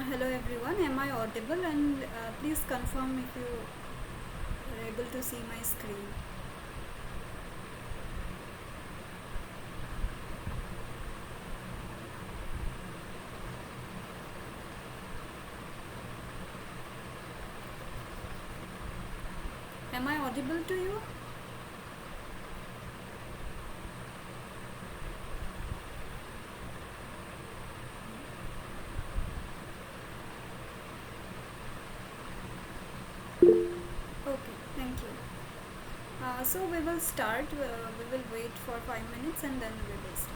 Hello everyone, am I audible? And please confirm if you are able to see my screen. Am I audible to you? Okay, thank you. So we will start. We will wait for 5 minutes and then we will start.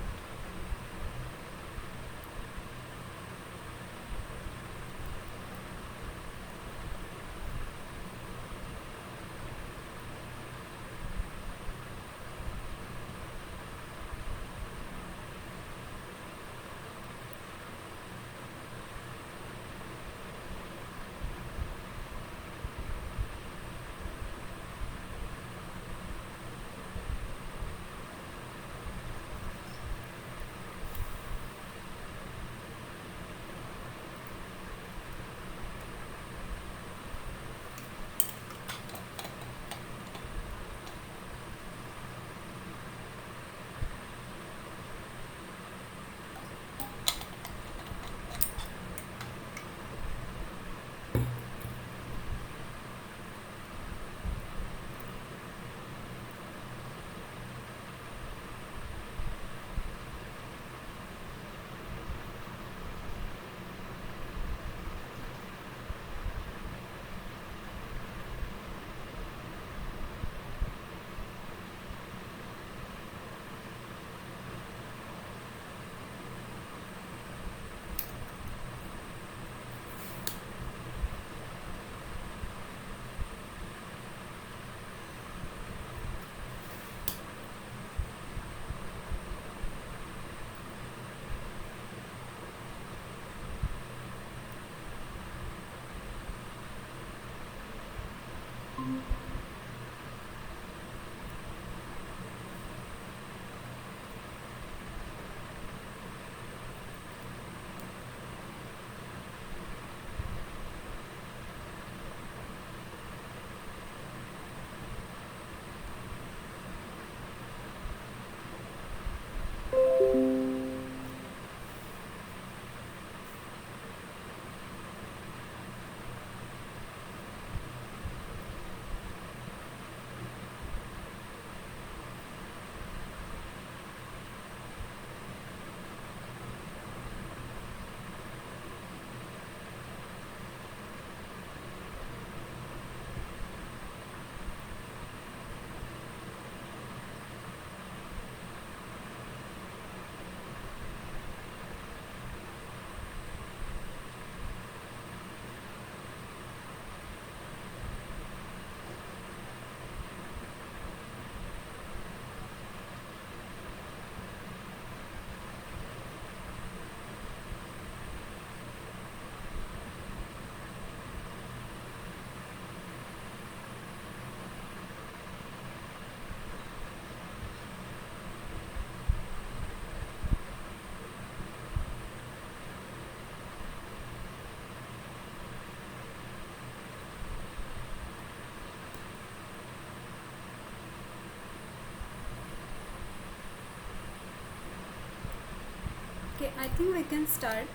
Okay, I think we can start.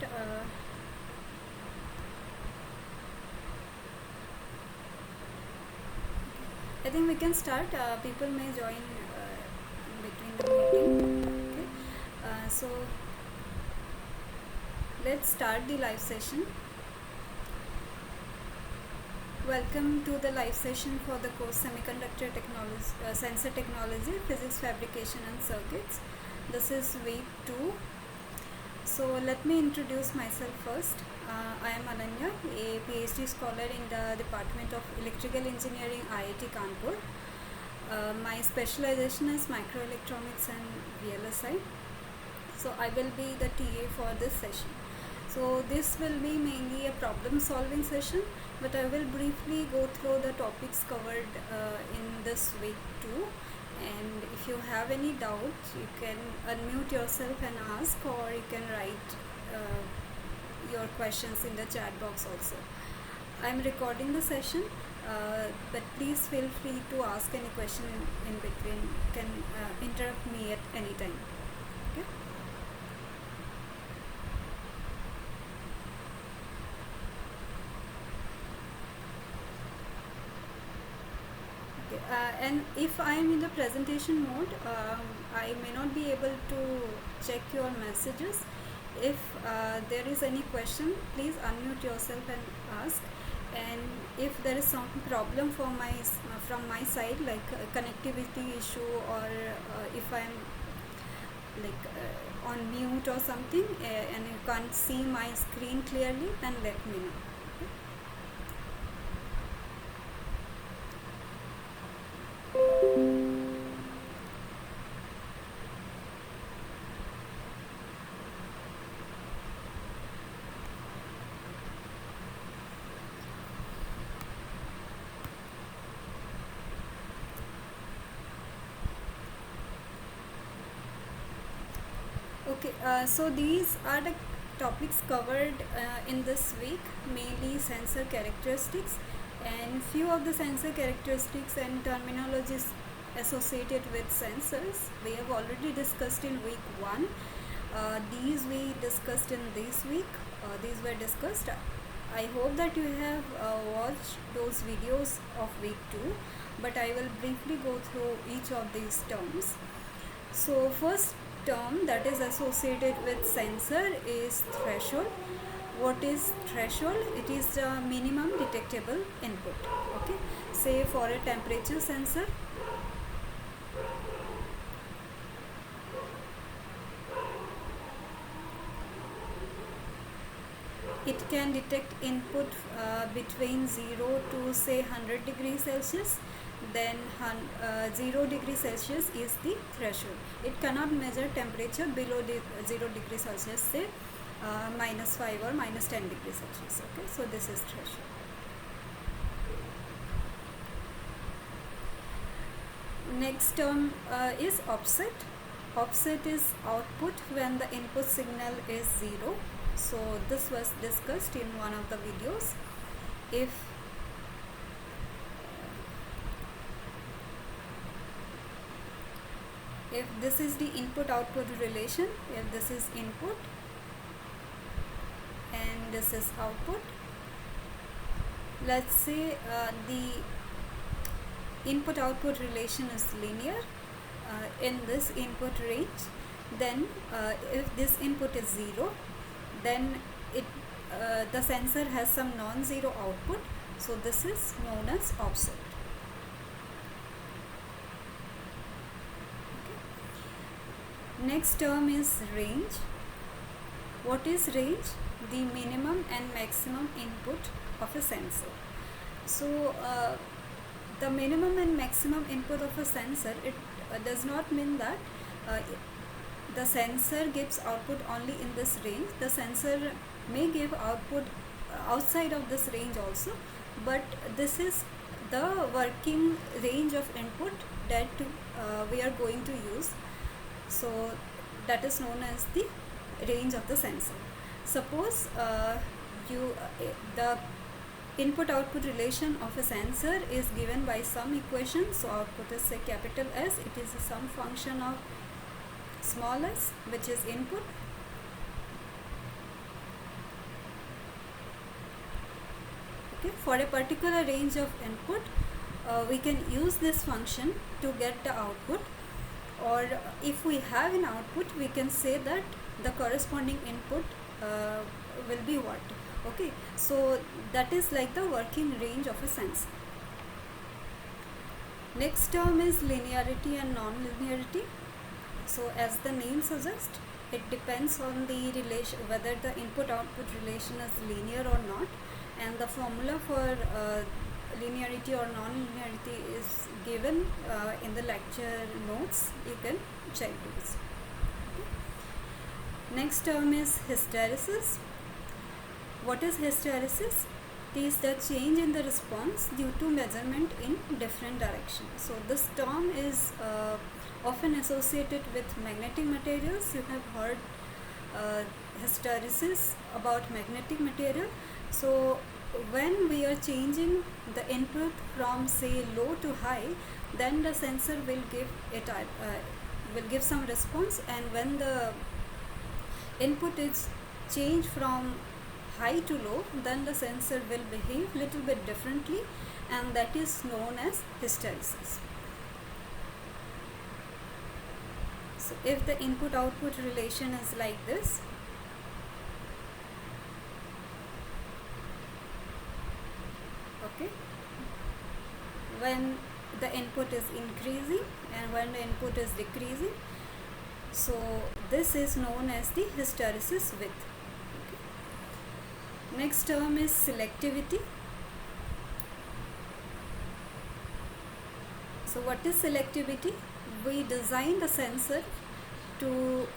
I think we can start. People may join between the meeting. let's start the live session. Welcome to the live session for the course Semiconductor Technology, Sensor Technology, Physics, Fabrication and Circuits. This is week 2. So let me introduce myself first. I am Ananya, a PhD scholar in the Department of Electrical Engineering, IIT Kanpur. My specialization is microelectronics and VLSI. So I will be the TA for this session. So this will be mainly a problem solving session, but I will briefly go through the topics covered in this week too. And if you have any doubts, you can unmute yourself and ask, or you can write your questions in the chat box also. I am recording the session, but please feel free to ask any question in between. You can interrupt me at any time. Okay. And if I am in the presentation mode, I may not be able to check your messages. If there is any question, please unmute yourself and ask. And if there is some problem from my side, like a connectivity issue, or if I am on mute or something, and you can't see my screen clearly, then let me know. Okay, so these are the topics covered in this week, mainly sensor characteristics, and few of the sensor characteristics and terminologies associated with sensors we have already discussed in week 1. These we discussed in this week. These were discussed. I hope that you have watched those videos of week 2, but I will briefly go through each of these terms. So first term that is associated with sensor is threshold. What is threshold? It is the minimum detectable input. Okay, say for a temperature sensor, it can detect input between 0 to say 100 degrees Celsius. Then 0 degrees Celsius is the threshold. It cannot measure temperature below 0 degrees Celsius, say -5 or -10 degrees Celsius. Okay, so this is threshold. Next term is offset. Offset is output when the input signal is 0. So this was discussed in one of the videos. If this is the input output relation, if this is input and this is output, let's say the input output relation is linear in this input range, then if this input is 0, then the sensor has some non-zero output, so this is known as offset. Next term is range. What is range? The minimum and maximum input of a sensor. So the minimum and maximum input of a sensor, it does not mean that the sensor gives output only in this range. The sensor may give output outside of this range also, but this is the working range of input that we are going to use. So that is known as the range of the sensor. Suppose the input output relation of a sensor is given by some equation. So output is say capital S. It is some function of small s, which is input. Okay, for a particular range of input, we can use this function to get the output. Or if we have an output, we can say that the corresponding input uh, will be what. Okay, so that is like the working range of a sensor. Next term is linearity and non-linearity. So as the name suggests, it depends on the relation, whether the input-output relation is linear or not, and the formula for linearity or non-linearity is given in the lecture notes. You can check those. Next term is hysteresis. What is hysteresis? It is the change in the response due to measurement in different directions. So this term is often associated with magnetic materials. You have heard hysteresis about magnetic material. So when we are changing the input from say low to high, then the sensor will give some response, and when the input is changed from high to low, then the sensor will behave little bit differently, and that is known as hysteresis. So if the input output relation is like this, okay, when the input is increasing and when the input is decreasing, so this is known as the hysteresis width. Okay. Next term is selectivity. So what is selectivity? We design the sensor to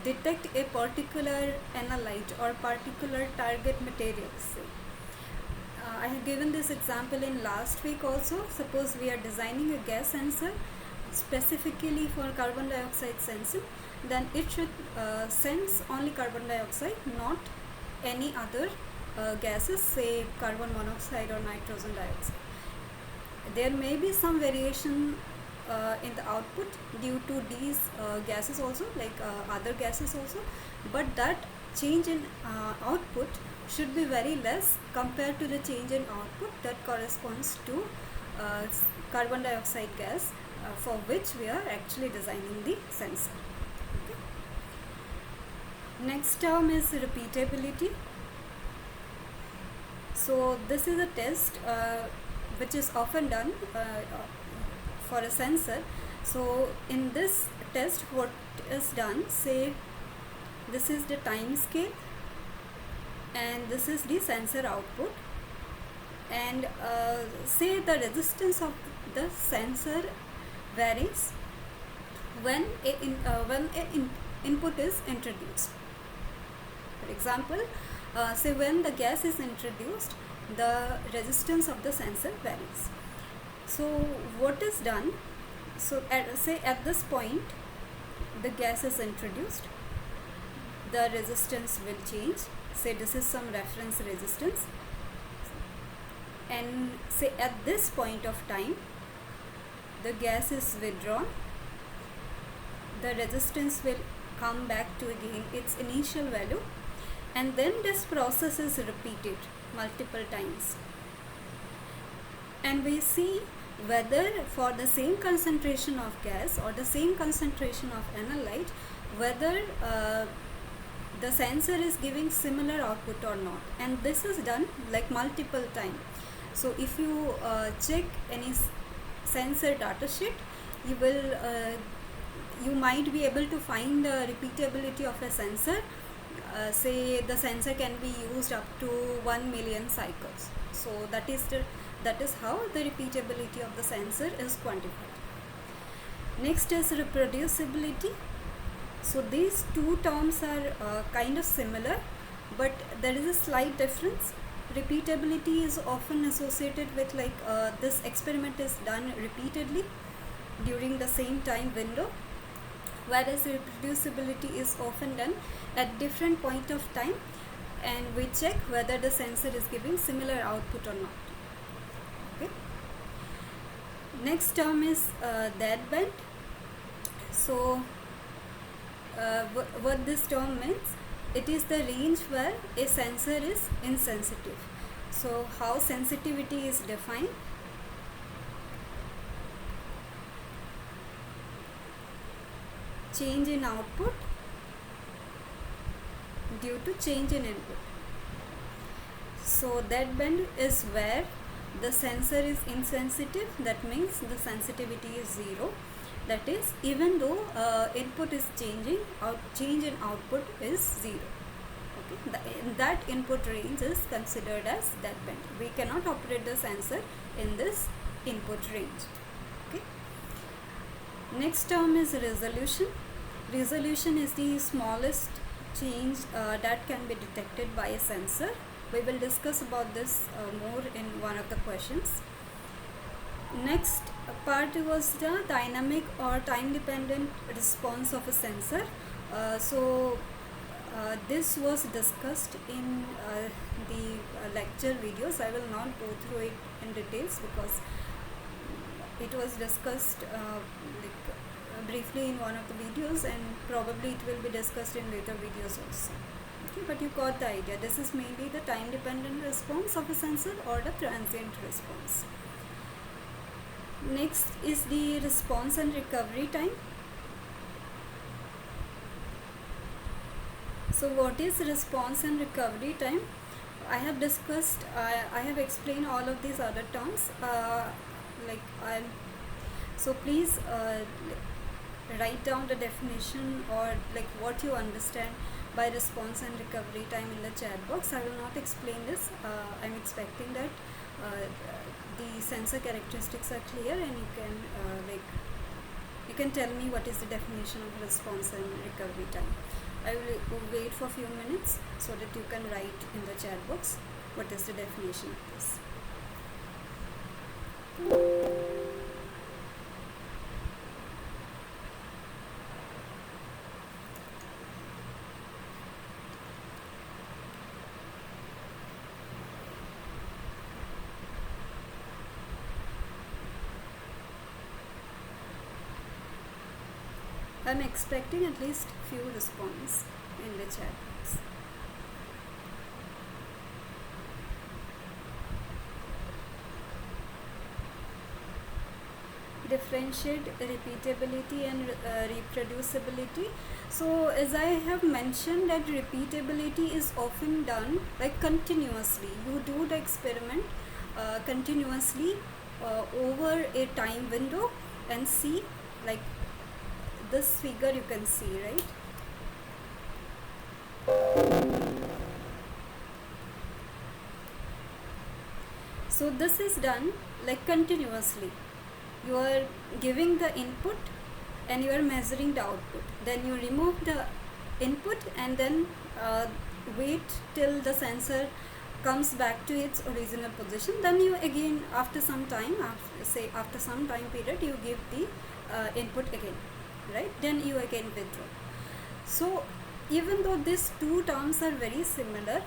detect a particular analyte or particular target materials. I have given this example in last week also. Suppose we are designing a gas sensor specifically for carbon dioxide sensing, then it should sense only carbon dioxide, not any other gases, say carbon monoxide or nitrogen dioxide. There may be some variation in the output due to these gases also, like other gases also, but that change in output should be very less compared to the change in output that corresponds to carbon dioxide gas for which we are actually designing the sensor. Okay. Next term is repeatability. So this is a test which is often done for a sensor. So in this test, what is done, say this is the time scale and this is the sensor output, and say the resistance of the sensor varies when input is introduced. For example, say when the gas is introduced, the resistance of the sensor varies. So what is done, so at this point the gas is introduced, the resistance will change. Say this is some reference resistance, and say at this point of time the gas is withdrawn, the resistance will come back to again its initial value, and then this process is repeated multiple times, and we see whether for the same concentration of gas or the same concentration of analyte, whether the sensor is giving similar output or not, and this is done like multiple times. So if you check any sensor data sheet, you might be able to find the repeatability of a sensor. Say the sensor can be used up to 1 million cycles. So that is how the repeatability of the sensor is quantified. Next is reproducibility. So these two terms are kind of similar, but there is a slight difference. Repeatability is often associated with like this experiment is done repeatedly during the same time window, whereas reproducibility is often done at different point of time, and we check whether the sensor is giving similar output or not. Okay. Next term is deadband. So what this term means, it is the range where a sensor is insensitive. So how sensitivity is defined? Change in output due to change in input. So dead band is where the sensor is insensitive, that means the sensitivity is 0. That is, even though input is changing, change in output is 0. Okay, that input range is considered as dead band. We cannot operate the sensor in this input range. Okay. Next term is resolution. Resolution is the smallest change that can be detected by a sensor. We will discuss about this more in one of the questions. Next part was the dynamic or time dependent response of a sensor. This was discussed in the lecture videos. I will not go through it in details because it was discussed briefly in one of the videos, and probably it will be discussed in later videos also. Okay, but you got the idea. This is mainly the time dependent response of a sensor or the transient response. Next is the response and recovery time. So what is response and recovery time? I have discussed, I have explained all of these other terms. So please write down the definition or what you understand by response and recovery time in the chat box. I will not explain this. I'm expecting that the sensor characteristics are clear, and you can tell me what is the definition of response and recovery time. I will wait for a few minutes so that you can write in the chat box what is the definition of this. I'm expecting at least few response in the chat box. Differentiate repeatability and reproducibility. So as I have mentioned, that repeatability is often done continuously. You do the experiment continuously over a time window and see, this figure you can see, right? So this is done continuously. You are giving the input and you are measuring the output. Then you remove the input and then wait till the sensor comes back to its original position. Then you again, after some time, after some time period, you give the input again, right? Then you again withdraw. So even though these two terms are very similar,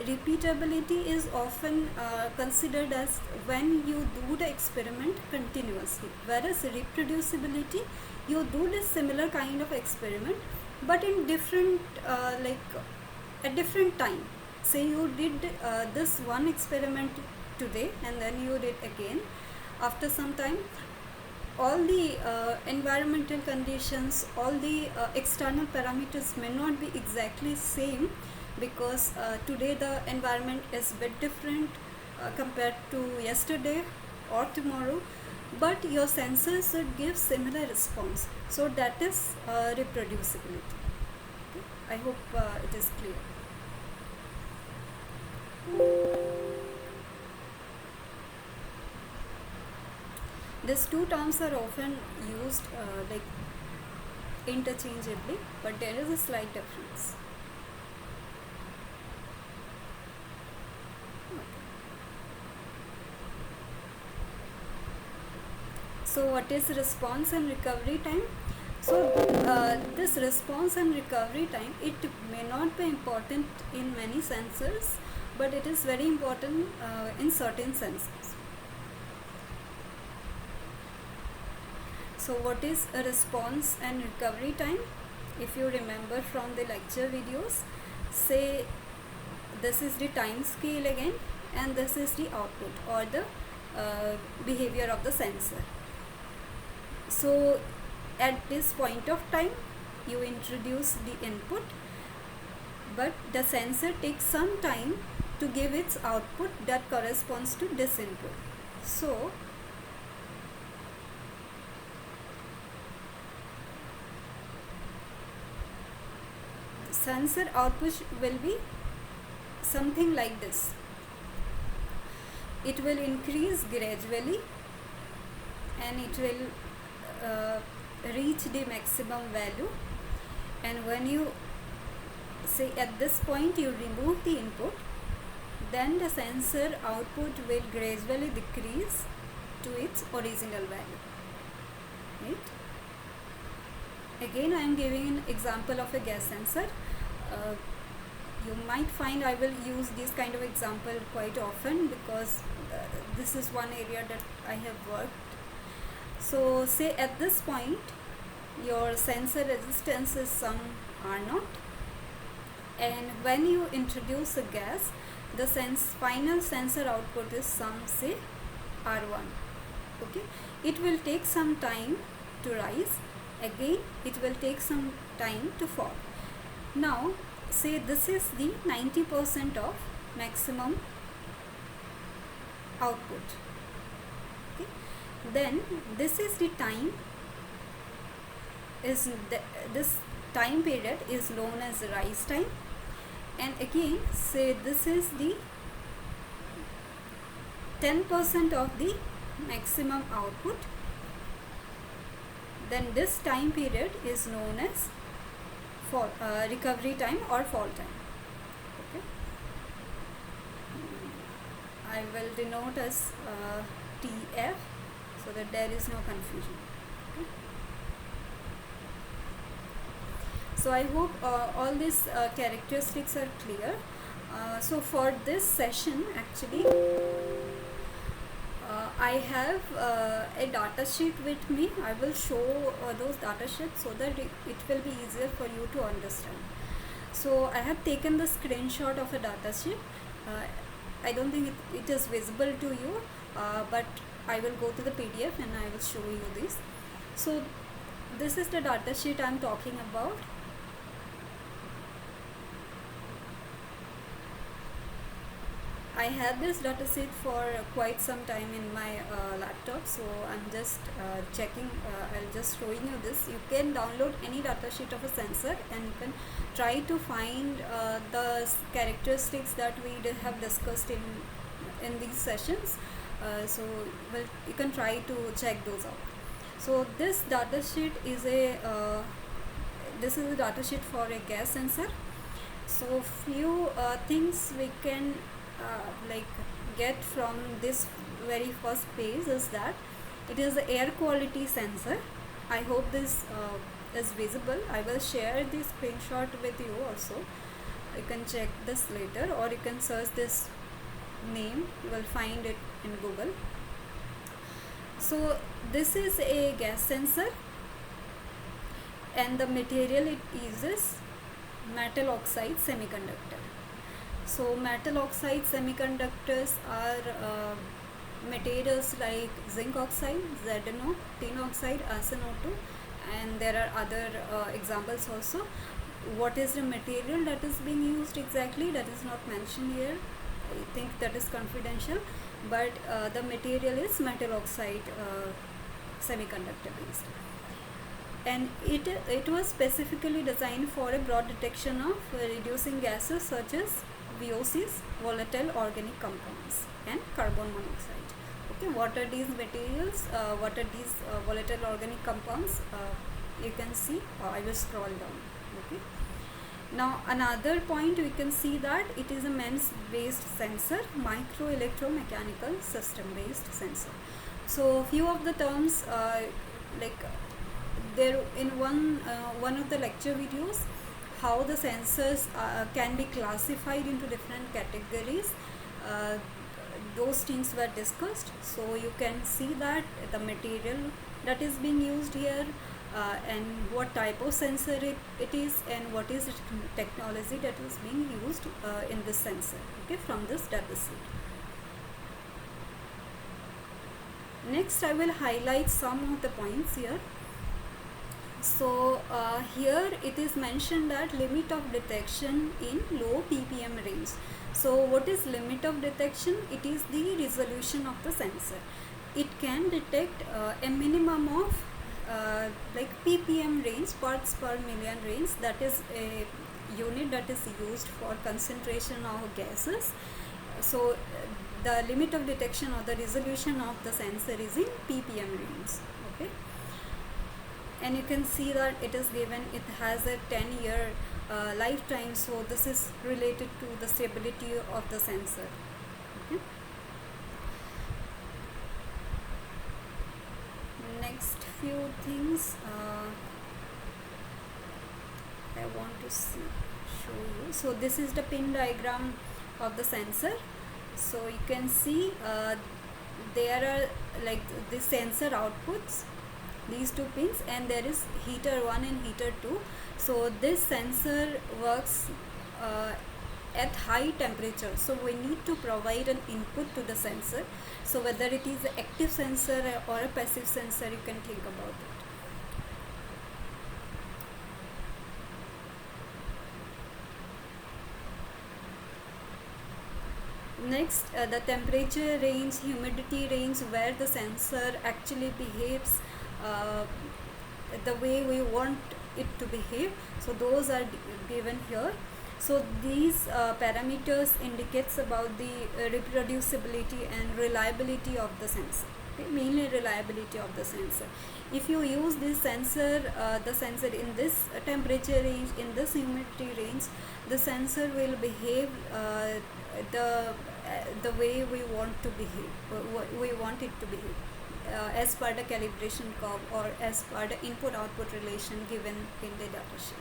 repeatability is often considered as when you do the experiment continuously, whereas reproducibility, you do this similar kind of experiment but in different at different time. Say you did this one experiment today and then you did again after some time. All the environmental conditions, all the external parameters may not be exactly same, because today the environment is a bit different compared to yesterday or tomorrow, but your sensors should give similar response. So that is reproducibility. Okay? I hope it is clear. These two terms are often used interchangeably, but there is a slight difference. So what is response and recovery time? So this response and recovery time, it may not be important in many sensors, but it is very important in certain sensors. So what is a response and recovery time? If you remember from the lecture videos, say this is the time scale again, and this is the output or the behavior of the sensor. So at this point of time, you introduce the input, but the sensor takes some time to give its output that corresponds to this input. So sensor output will be something like this. It will increase gradually and it will reach the maximum value, and when you say at this point you remove the input, then the sensor output will gradually decrease to its original value, right? Again I am giving an example of a gas sensor. You might find I will use this kind of example quite often because this is one area that I have worked. So say at this point your sensor resistance is some R0, and when you introduce a gas, the final sensor output is some, say, R1. Okay, it will take some time to rise, again it will take some time to fall. Now say this is the 90% of maximum output. Okay, then this is the time, this time period is known as rise time, and again say this is the 10% of the maximum output, then this time period is known as recovery time or fall time. Okay, I will denote as TF so that there is no confusion. Okay. So I hope all these characteristics are clear. So for this session actually I have a data sheet with me. I will show those data sheets so that it will be easier for you to understand. So I have taken the screenshot of a data sheet. I don't think it is visible to you, but I will go to the PDF and I will show you this. So this is the data sheet I am talking about. I had this data sheet for quite some time in my laptop, so I'm just checking, I'll just showing you this. You can download any data sheet of a sensor and you can try to find the characteristics that we have discussed in these sessions. So you can try to check those out. So this data sheet is a data sheet for a gas sensor. So few things we can get from this very first page is that it is the air quality sensor. I hope this is visible. I will share this screenshot with you also. You can check this later, or you can search this name, you will find it in Google. So this is a gas sensor and the material it uses metal oxide semiconductor. So metal oxide semiconductors are materials like zinc oxide, ZnO, tin oxide, SnO2, and there are other examples also. What is the material that is being used exactly, that is not mentioned here. I think that is confidential, but the material is metal oxide semiconductor based, and it was specifically designed for a broad detection of reducing gases such as VOCs, volatile organic compounds, and carbon monoxide. Okay, what are these materials? What are these volatile organic compounds? You can see. I will scroll down. Okay. Now another point, we can see that it is a MEMS based sensor, micro electromechanical system based sensor. So few of the terms there in one of the lecture videos, how the sensors can be classified into different categories, those things were discussed. So you can see that the material that is being used here, and what type of sensor it is, and what is the technology that is being used in this sensor, okay, from this data sheet. Next I will highlight some of the points here. So here it is mentioned that limit of detection in low ppm range. So what is limit of detection? It is the resolution of the sensor. It can detect a minimum of like ppm range, parts per million range. That is a unit that is used for concentration of gases. So the limit of detection or the resolution of the sensor is in ppm range. Okay, and you can see that it is given, it has a 10-year lifetime. So this is related to the stability of the sensor. Okay. Next few things I want to show you. So this is the pin diagram of the sensor. So you can see there are like the sensor outputs, these two pins, and there is heater 1 and heater 2. So this sensor works at high temperature, so we need to provide an input to the sensor. So whether it is an active sensor or a passive sensor, you can think about it. Next, the temperature range, humidity range, where the sensor actually behaves the way we want it to behave. So those are given here. So these parameters indicates about the reproducibility and reliability of the sensor. Okay, mainly reliability of the sensor. If you use this sensor, the sensor in this temperature range, in this humidity range, the sensor will behave the way we want to behave, we want it to behave as per the calibration curve or as per the input output relation given in the data sheet.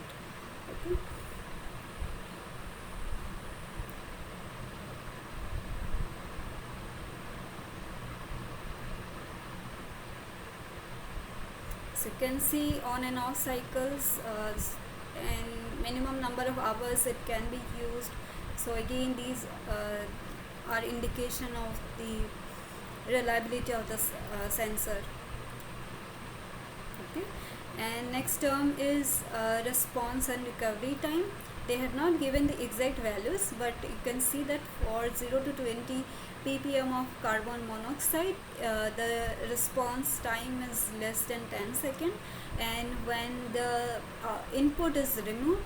Okay. So you can see on and off cycles and minimum number of hours it can be used. So again, these are indication of the reliability of the sensor. Okay. And next term is response and recovery time. They have not given the exact values, but you can see that for 0 to 20 ppm of carbon monoxide, the response time is less than 10 seconds, and when the input is removed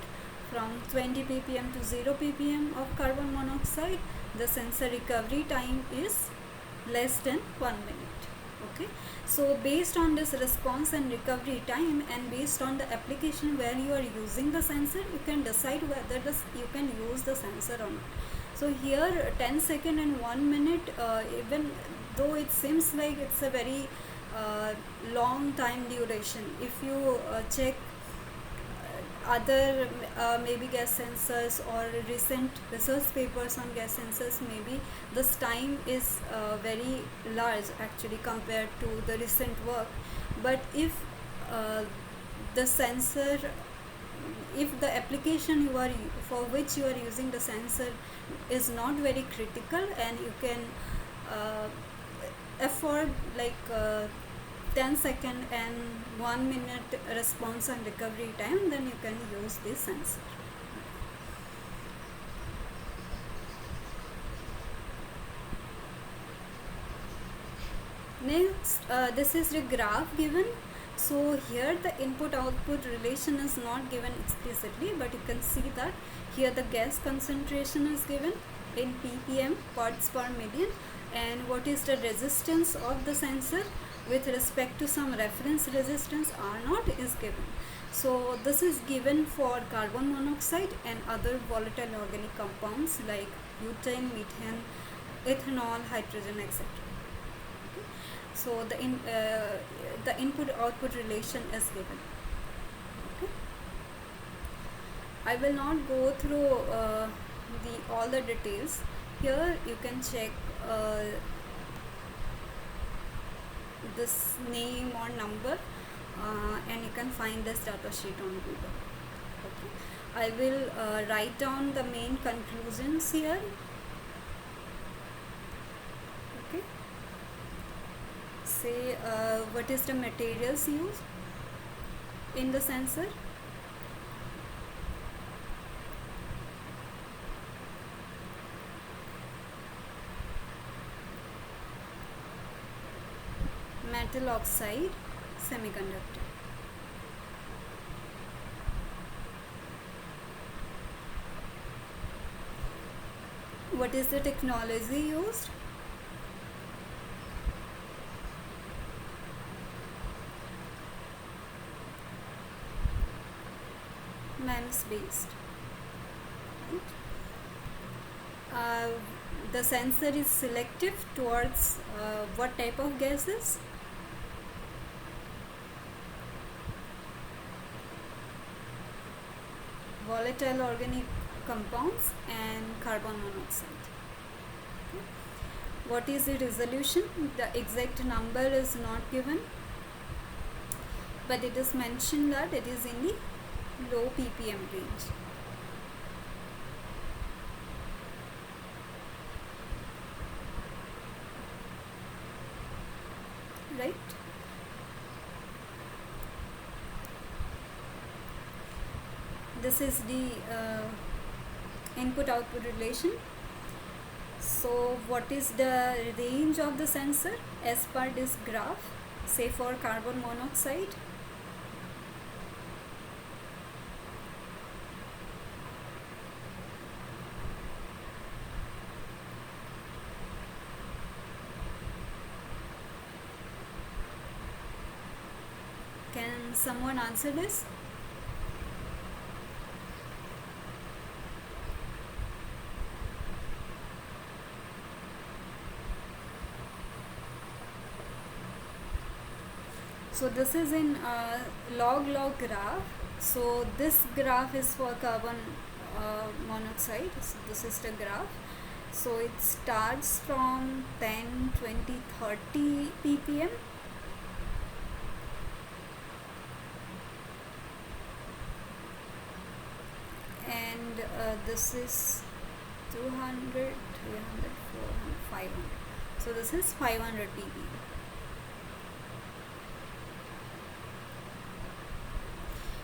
from 20 ppm to 0 ppm of carbon monoxide, the sensor recovery time is less than 1 minute. Okay, so based on this response and recovery time, and based on the application where you are using the sensor, you can decide whether you can use the sensor or not. So here 10 second and 1 minute, even though it seems like it's a very long time duration, if you check other maybe gas sensors or recent research papers on gas sensors, maybe this time is very large actually compared to the recent work. But if the sensor, if the application you are for which you are using the sensor is not very critical, and you can afford like 10 second and 1 minute response and recovery time, then you can use this sensor. Next, this is the graph given. So here the input output relation is not given explicitly, but you can see that here the gas concentration is given in ppm, parts per million, and what is the resistance of the sensor with respect to some reference resistance R0 is given. So this is given for carbon monoxide and other volatile organic compounds like butane, methane, ethanol, hydrogen, etc. Okay. So the input output relation is given. Okay. I will not go through all the details. Here you can check this name or number, and you can find this data sheet on Google. Okay. I will write down the main conclusions here. Okay. Say what is the materials used, in the sensor? Metal oxide semiconductor. What is the technology used? MEMS based. Right? The sensor is selective towards what type of gases? Volatile organic compounds and carbon monoxide. Okay. What is the resolution? The exact number is not given, but it is mentioned that it is in the low ppm range. Right? This is the input output relation. So what is the range of the sensor as per this graph? Say for carbon monoxide, can someone answer this? So this is in log graph. So this graph is for carbon monoxide. So this is the graph. So it starts from 10, 20, 30 ppm. And this is 200, 300, 400, 500. So this is 500 ppm.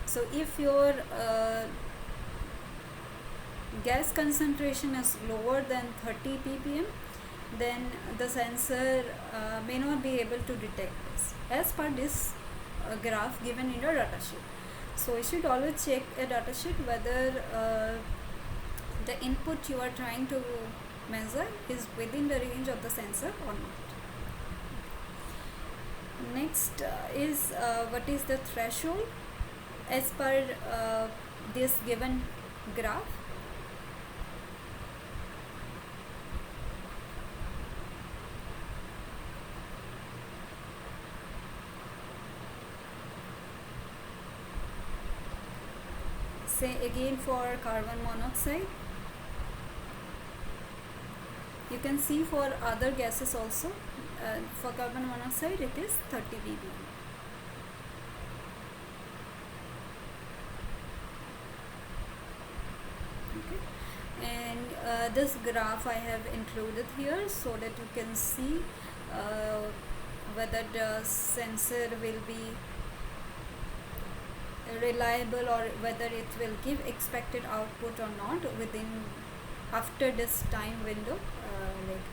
So if your gas concentration is lower than 30 ppm, then the sensor may not be able to detect this as per this graph given in your datasheet. So you should always check a datasheet whether the input you are trying to measure is within the range of the sensor or not. Next is what is the threshold as per this given graph. Say again for carbon monoxide. You can see for other gases also. For carbon monoxide it is 30 ppm. Okay. And this graph I have included here so that you can see whether the sensor will be reliable or whether it will give expected output or not within after this time window, like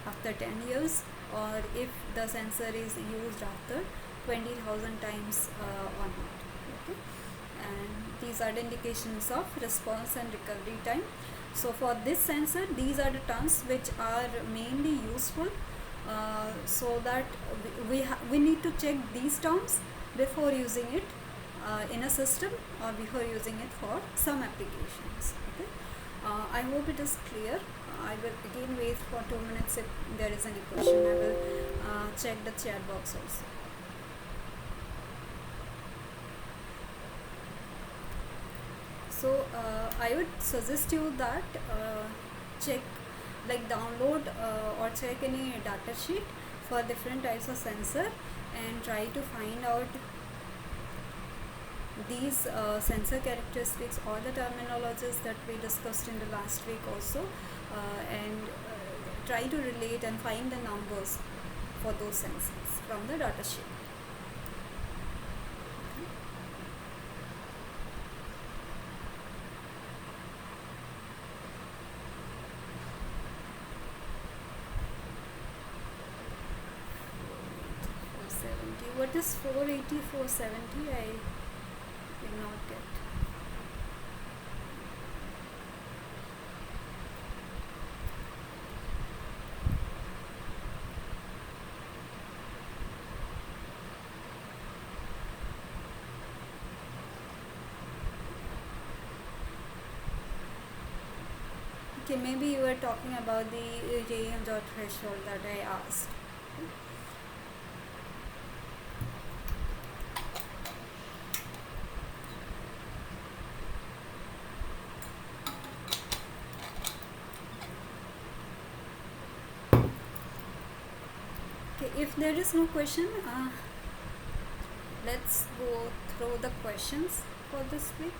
after 10 years, or if the sensor is used after 20,000 times or not. Okay. And these are the indications of response and recovery time. So for this sensor, these are the terms which are mainly useful, so that we need to check these terms before using it in a system or before using it for some applications. Okay. I hope it is clear. I will again wait for 2 minutes. If there is any question, I will check the chat box also. So I would suggest you that check, like download or check any data sheet for different types of sensor and try to find out these sensor characteristics or the terminologies that we discussed in the last week also, and try to relate and find the numbers for those sensors from the data sheet. Okay. 480. What is 480, 470? I did not get. Okay, maybe you were talking about the range or threshold that I asked. Okay, if there is no question, let's go through the questions for this week.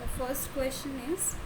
The first question is,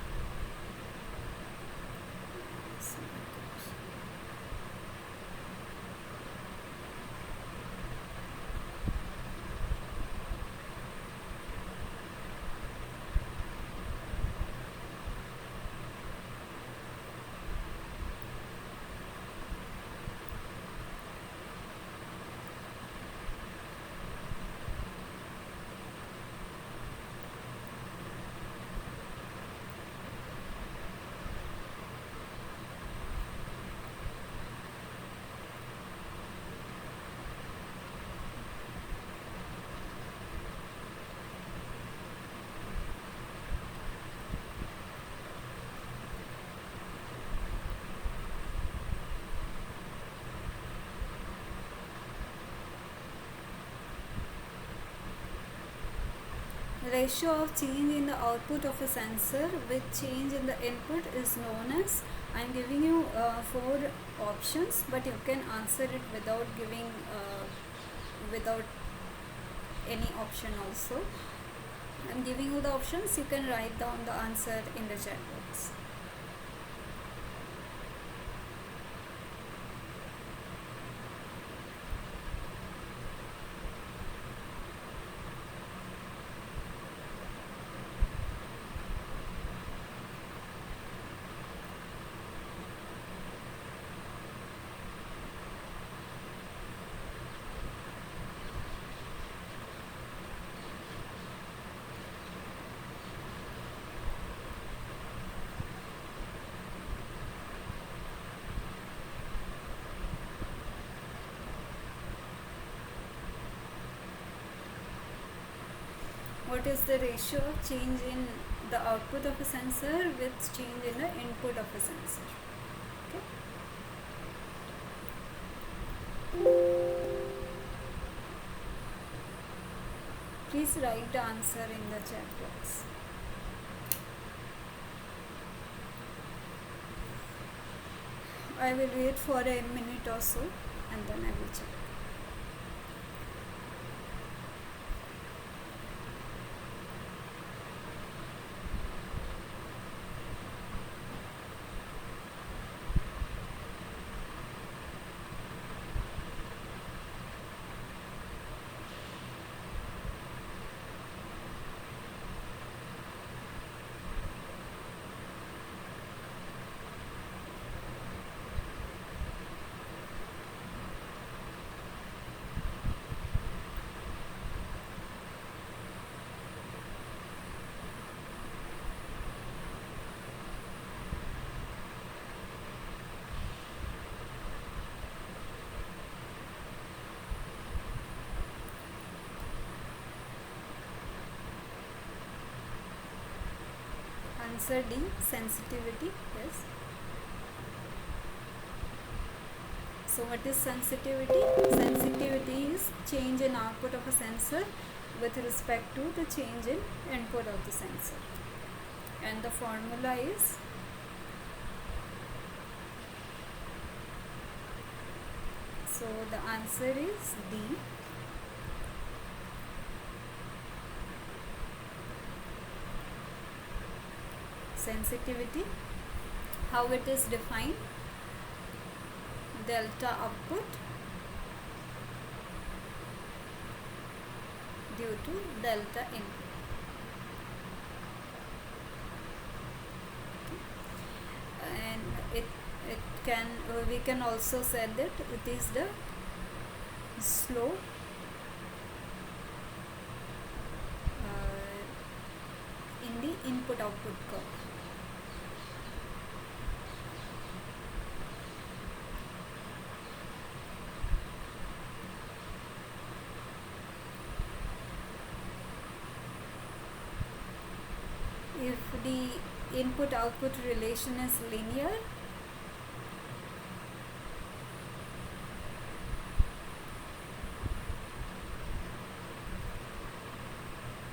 ratio of change in the output of a sensor with change in the input is known as. I am giving you 4 options, but you can answer it without giving without any option also. I am giving you the options, you can write down the answer in the chat box. What is the ratio of change in the output of a sensor with change in the input of a sensor? Okay. Please write the answer in the chat box. I will wait for a minute or so and then I will check. Answer D, sensitivity. Yes. So what is sensitivity? Sensitivity is change in output of a sensor with respect to the change in input of the sensor. And the formula is so the answer is D. sensitivity. How it is defined? Delta output due to delta input. And it can we can also say that it is the slope in the input output curve. If the input output relation is linear,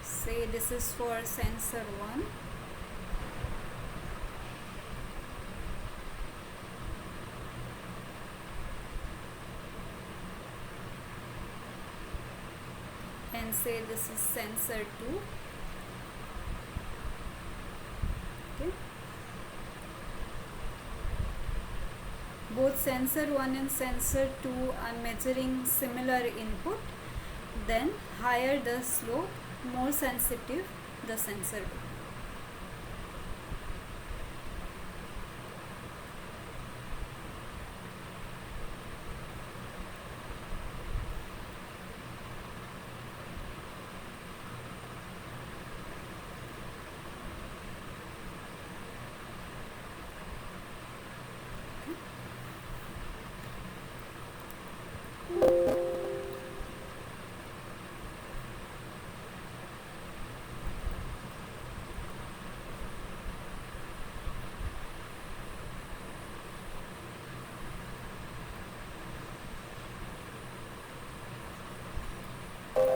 say this is for sensor 1, and say this is sensor 2. Okay. Both sensor 1 and sensor 2 are measuring similar input, then higher the slope, more sensitive the sensor 2.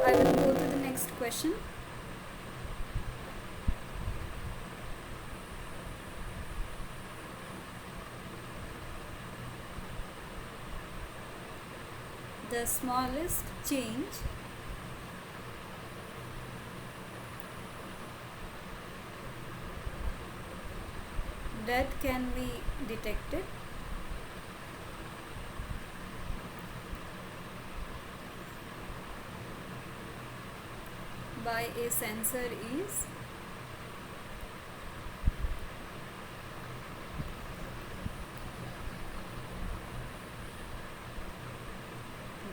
I will go to the next question. The smallest change that can be detected by a sensor is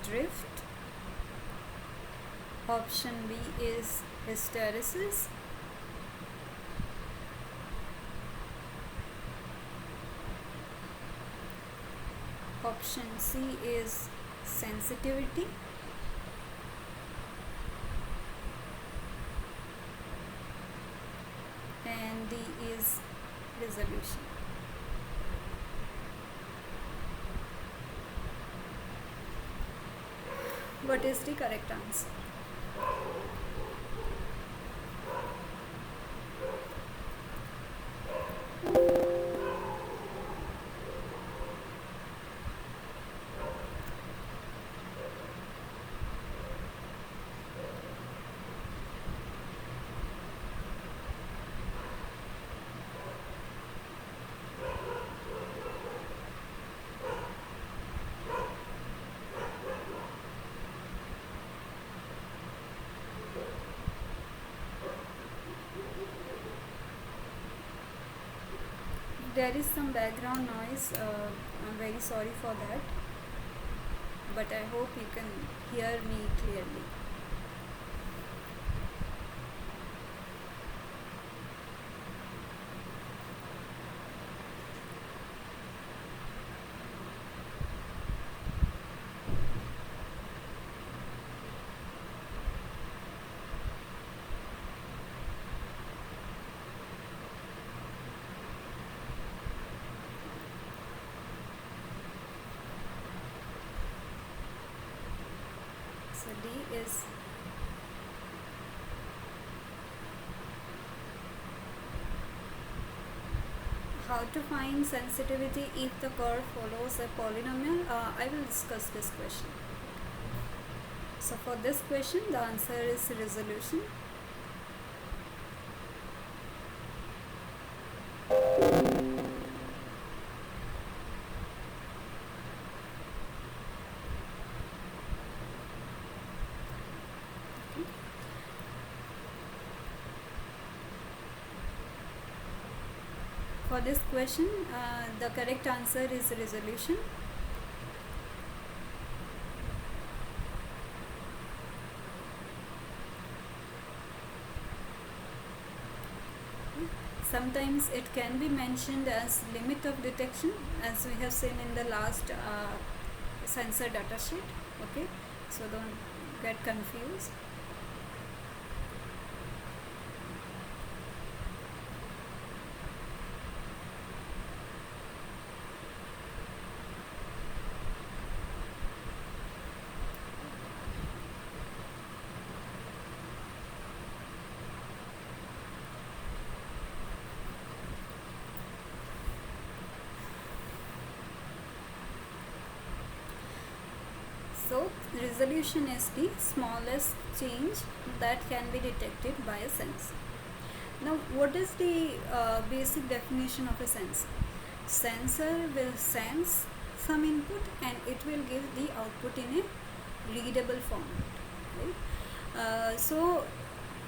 drift, option B is hysteresis, option C is sensitivity, and D is resolution. What is the correct answer? There is some background noise, I'm very sorry for that, but I hope you can hear me clearly. So D is how to find sensitivity if the curve follows a polynomial. I will discuss this question. So for this question the answer is resolution. for this question, the correct answer is resolution. Sometimes it can be mentioned as limit of detection, as we have seen in the last sensor data sheet. Okay, so don't get confused. So resolution is the smallest change that can be detected by a sensor. Now, what is the basic definition of a sensor? Sensor will sense some input and it will give the output in a readable format. Right? So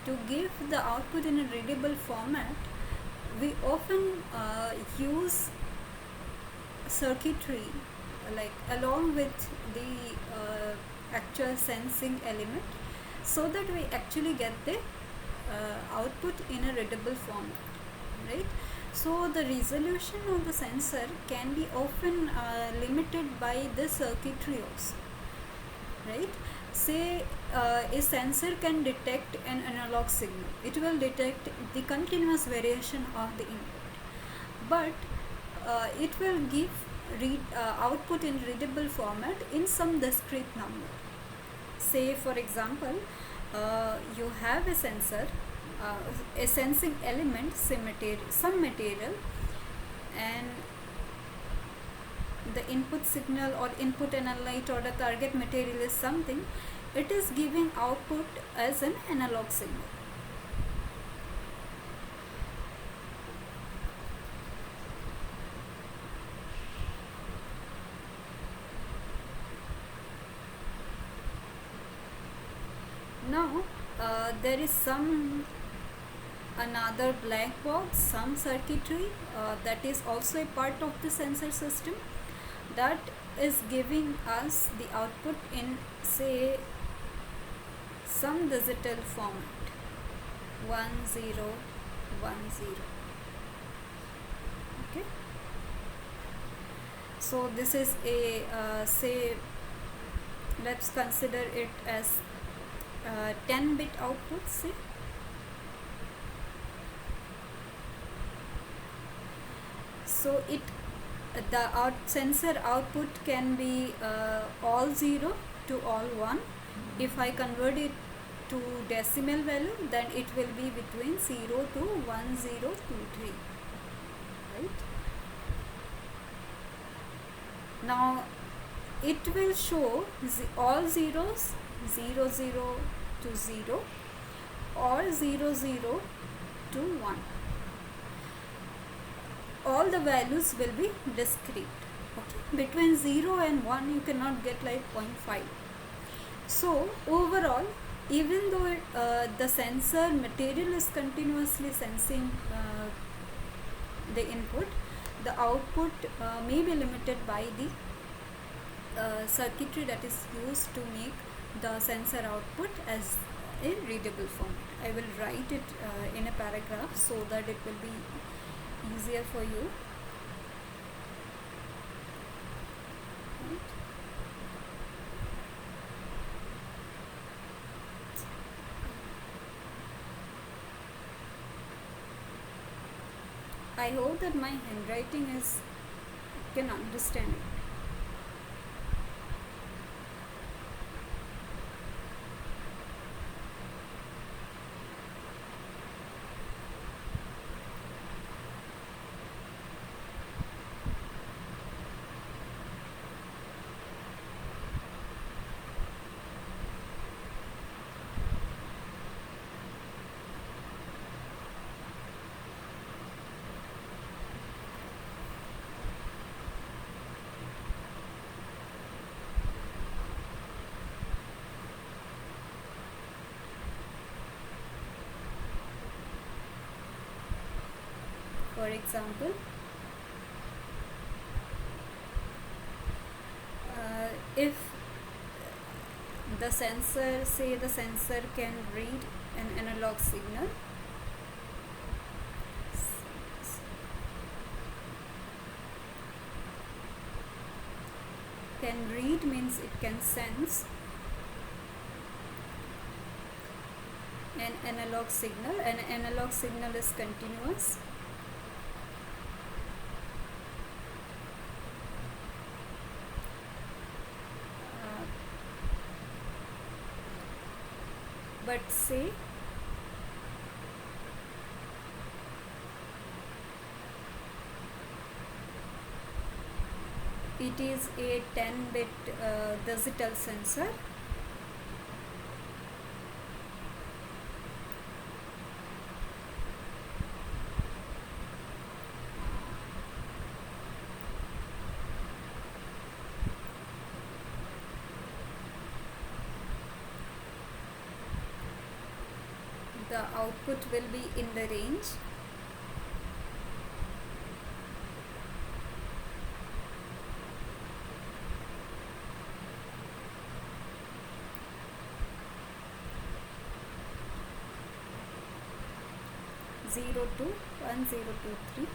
to give the output in a readable format, we often use circuitry like along with the actual sensing element, so that we actually get the output in a readable format, right? So the resolution of the sensor can be often limited by the circuitry also, right? Say a sensor can detect an analog signal. It will detect the continuous variation of the input, but it will give output in readable format in some discrete number. Say for example, you have a sensor, a sensing element, some material, and the input signal or input analyte or the target material is something. It is giving output as an analog signal. Now there is another black box, some circuitry that is also a part of the sensor system, that is giving us the output in, say, some digital format, 1010. Okay, so this is a say, let's consider it as 10-bit output. Say so the sensor output can be all 0 to all 1. If I convert it to decimal value, then it will be between 0 to 1023, right? Now it will show all zeros, 0 0 to 0, or 0 0 to 1. All the values will be discrete. Okay, between 0 and 1 you cannot get like 0.5. So overall, even though the sensor material is continuously sensing the input, the output may be limited by the circuitry that is used to make the sensor output as a readable format. I will write it in a paragraph so that it will be easier for you. Right. I hope that my handwriting is, you can understand it. For example, if the sensor, say the sensor can read an analog signal, can read means it can sense an analog signal. An analog signal is continuous. But say it is a 10-bit digital sensor. The output will be in the range (0 to 1023),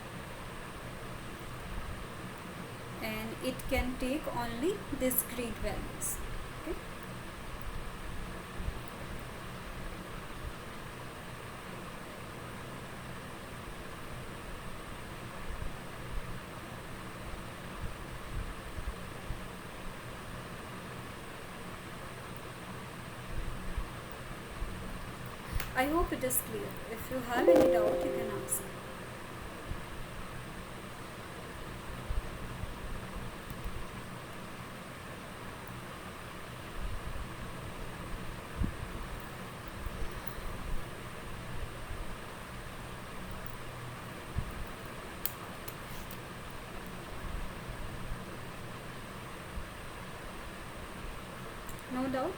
and it can take only discrete values. Okay. I hope it is clear. If you have any doubt, you can ask. No doubt?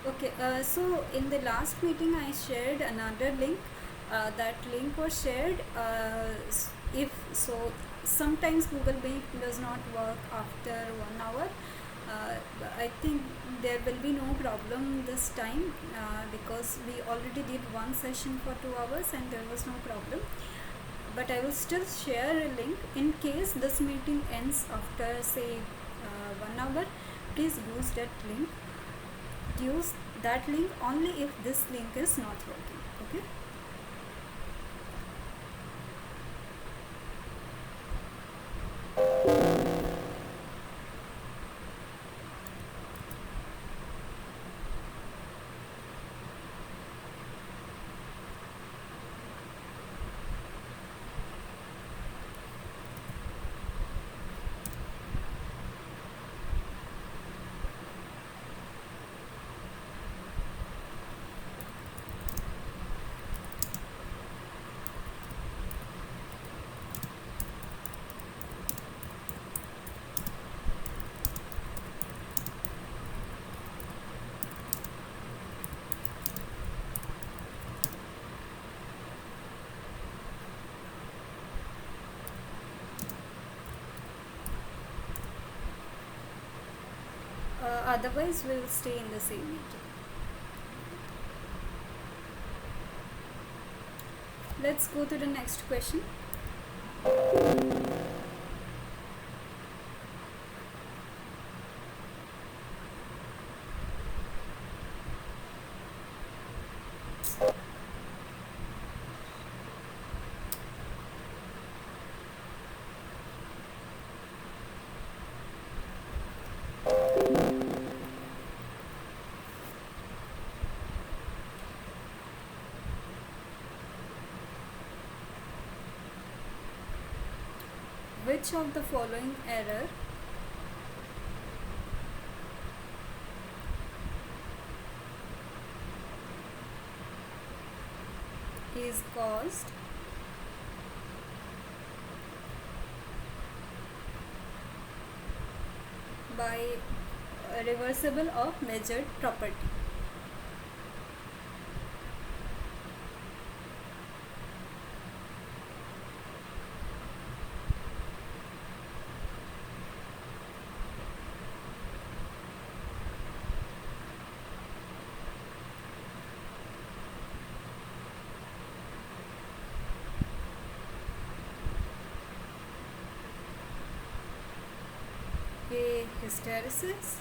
Okay, so in the last meeting I shared another link. That link was shared. If so, sometimes Google Meet does not work after 1 hour. I think there will be no problem this time because we already did one session for 2 hours and there was no problem. But I will still share a link in case this meeting ends after say 1 hour. Please use that link. Use that link only if this link is not working. Okay. Otherwise we will stay in the same meeting. Let's go to the next question. Which of the following error is caused by a reversible of measured property? A. Hysteresis.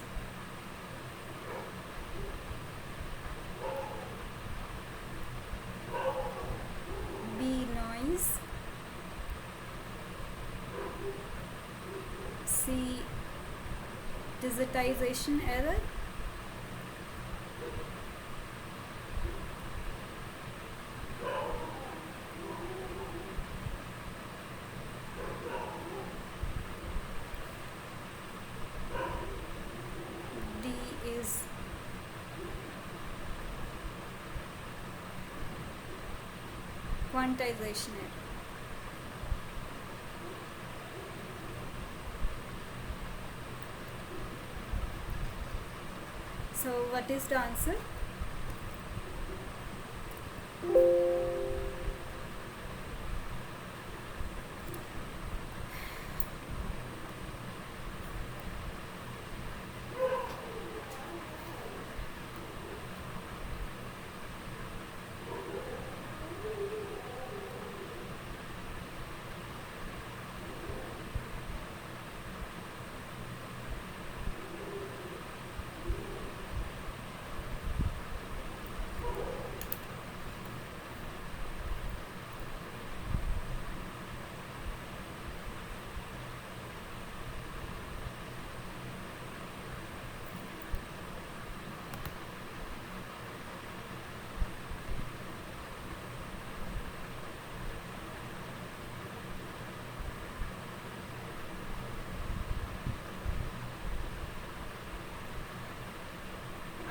B. Noise. C. Digitization error. D is quantization error. So what is the answer?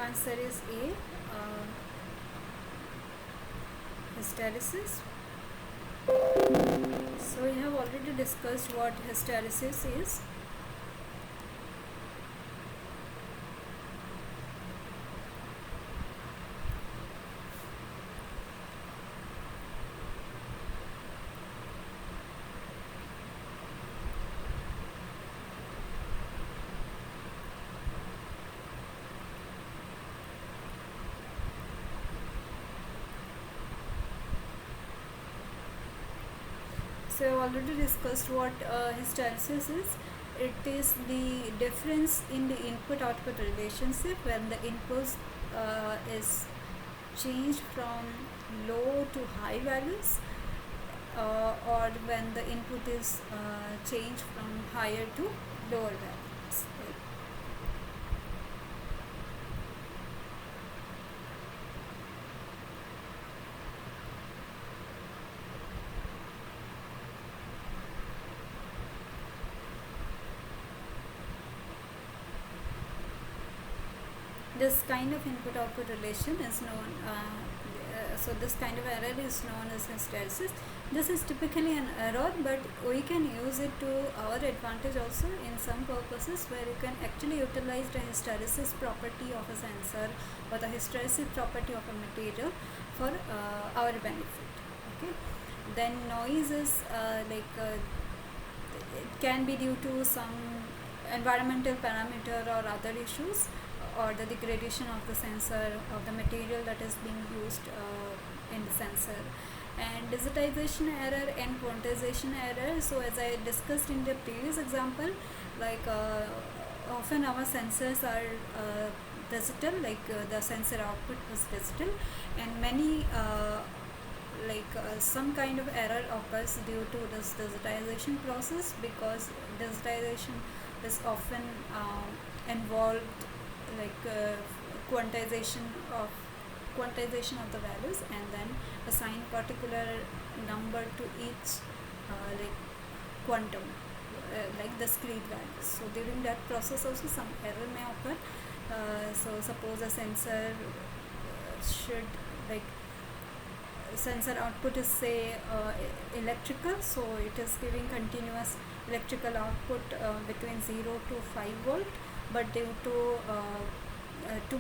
Answer is A. Hysteresis. So we have already discussed what hysteresis is. So I've already discussed what hysteresis is. It is the difference in the input-output relationship when the input is changed from low to high values, or when the input is changed from higher to lower values. Right? This kind of input-output relation is known, so this kind of error is known as hysteresis. This is typically an error, but we can use it to our advantage also in some purposes, where you can actually utilize the hysteresis property of a sensor or the hysteresis property of a material for our benefit. Okay. Then noise is it can be due to some environmental parameter or other issues, or the degradation of the sensor or the material that is being used in the sensor. And digitization error and quantization error. So as I discussed in the previous example, often our sensors are digital, the sensor output was digital, and many some kind of error occurs due to this digitization process, because digitization is often involved quantization of the values, and then assign particular number to each quantum, like discrete values. So during that process also some error may occur. So suppose a sensor sensor output is say electrical, so it is giving continuous electrical output between 0 to 5 volt, but due to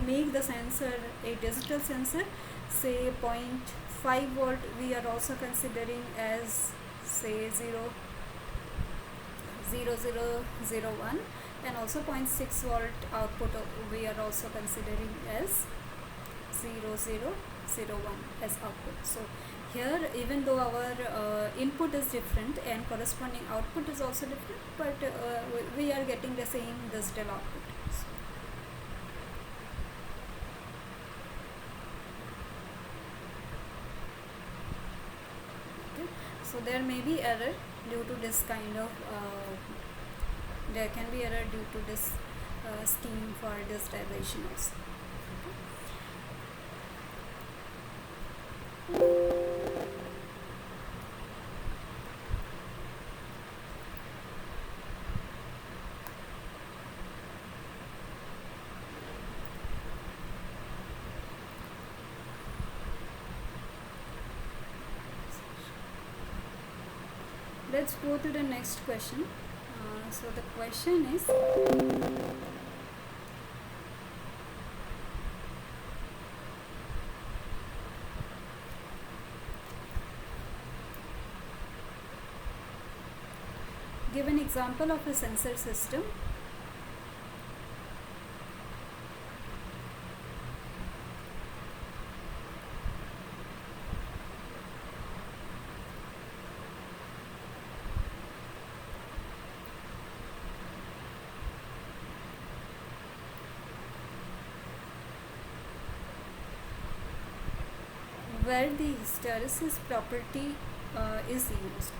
make the sensor a digital sensor, say 0.5 volt, we are also considering as say 0.0001, and also 0.6 volt output we are also considering as 0001 as output. So here, even though our input is different and corresponding output is also different, but we are getting the same digital output. Okay. So there may be error due to this kind of there can be error due to this scheme for digitization also. Let's go to the next question. So the question is, give an example of a sensor system where the hysteresis property is used.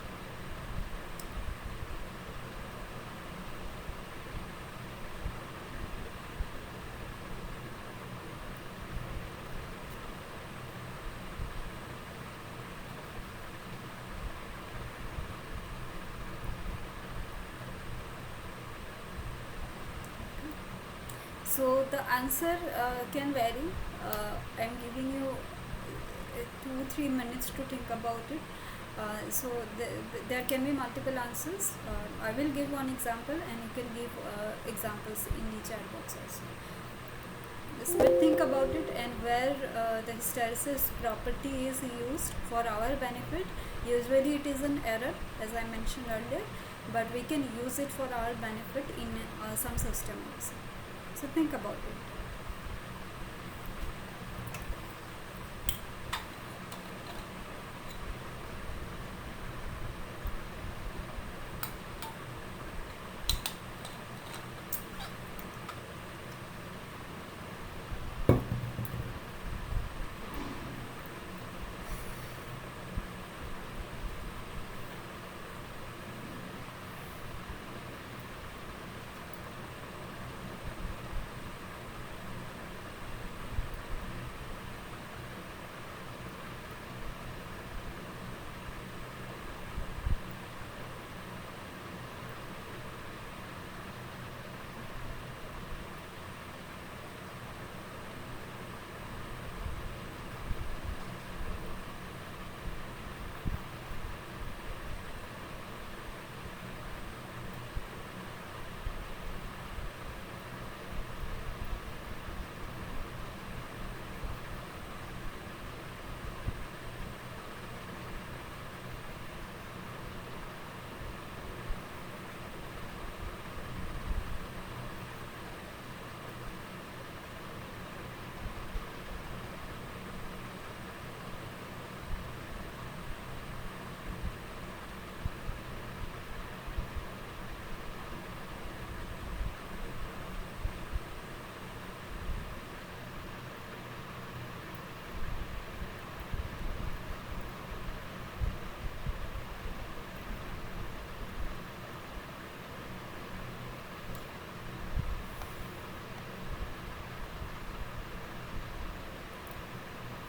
So the answer can vary. I'm giving you 2-3 minutes to think about it. So there can be multiple answers. I will give one example and you can give examples in the chat box also. Just think about it, and where the hysteresis property is used for our benefit. Usually it is an error, as I mentioned earlier, but we can use it for our benefit in some systems. So think about it.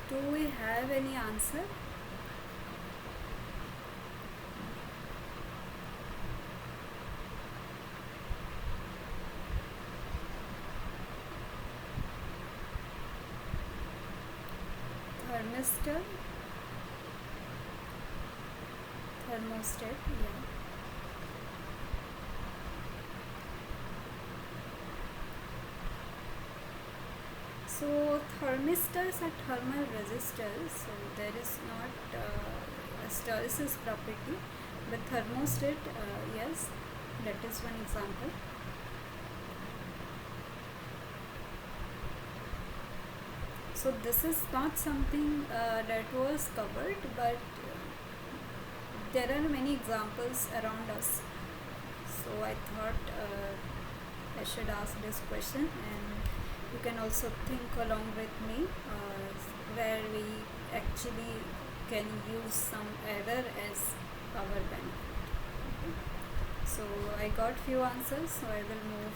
Do we have any answer? Thermostat, yeah. So thermistors are thermal resistors, so there is not a hysteresis property, but thermostat, yes, that is one example. So this is not something that was covered, but there are many examples around us. So I thought I should ask this question, and you can also think along with me where we actually can use some error as our benefit. Okay. So I got few answers, so I will move.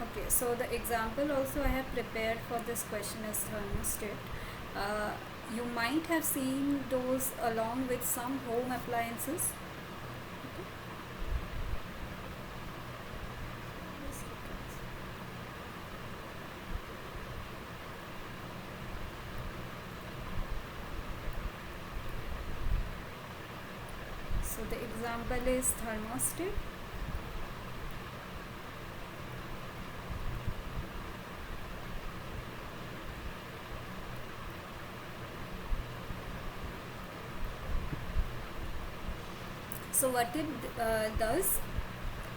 Okay, so the example also I have prepared for this question is thermostat. You might have seen those along with some home appliances. Okay. So the example is thermostat. So what it does,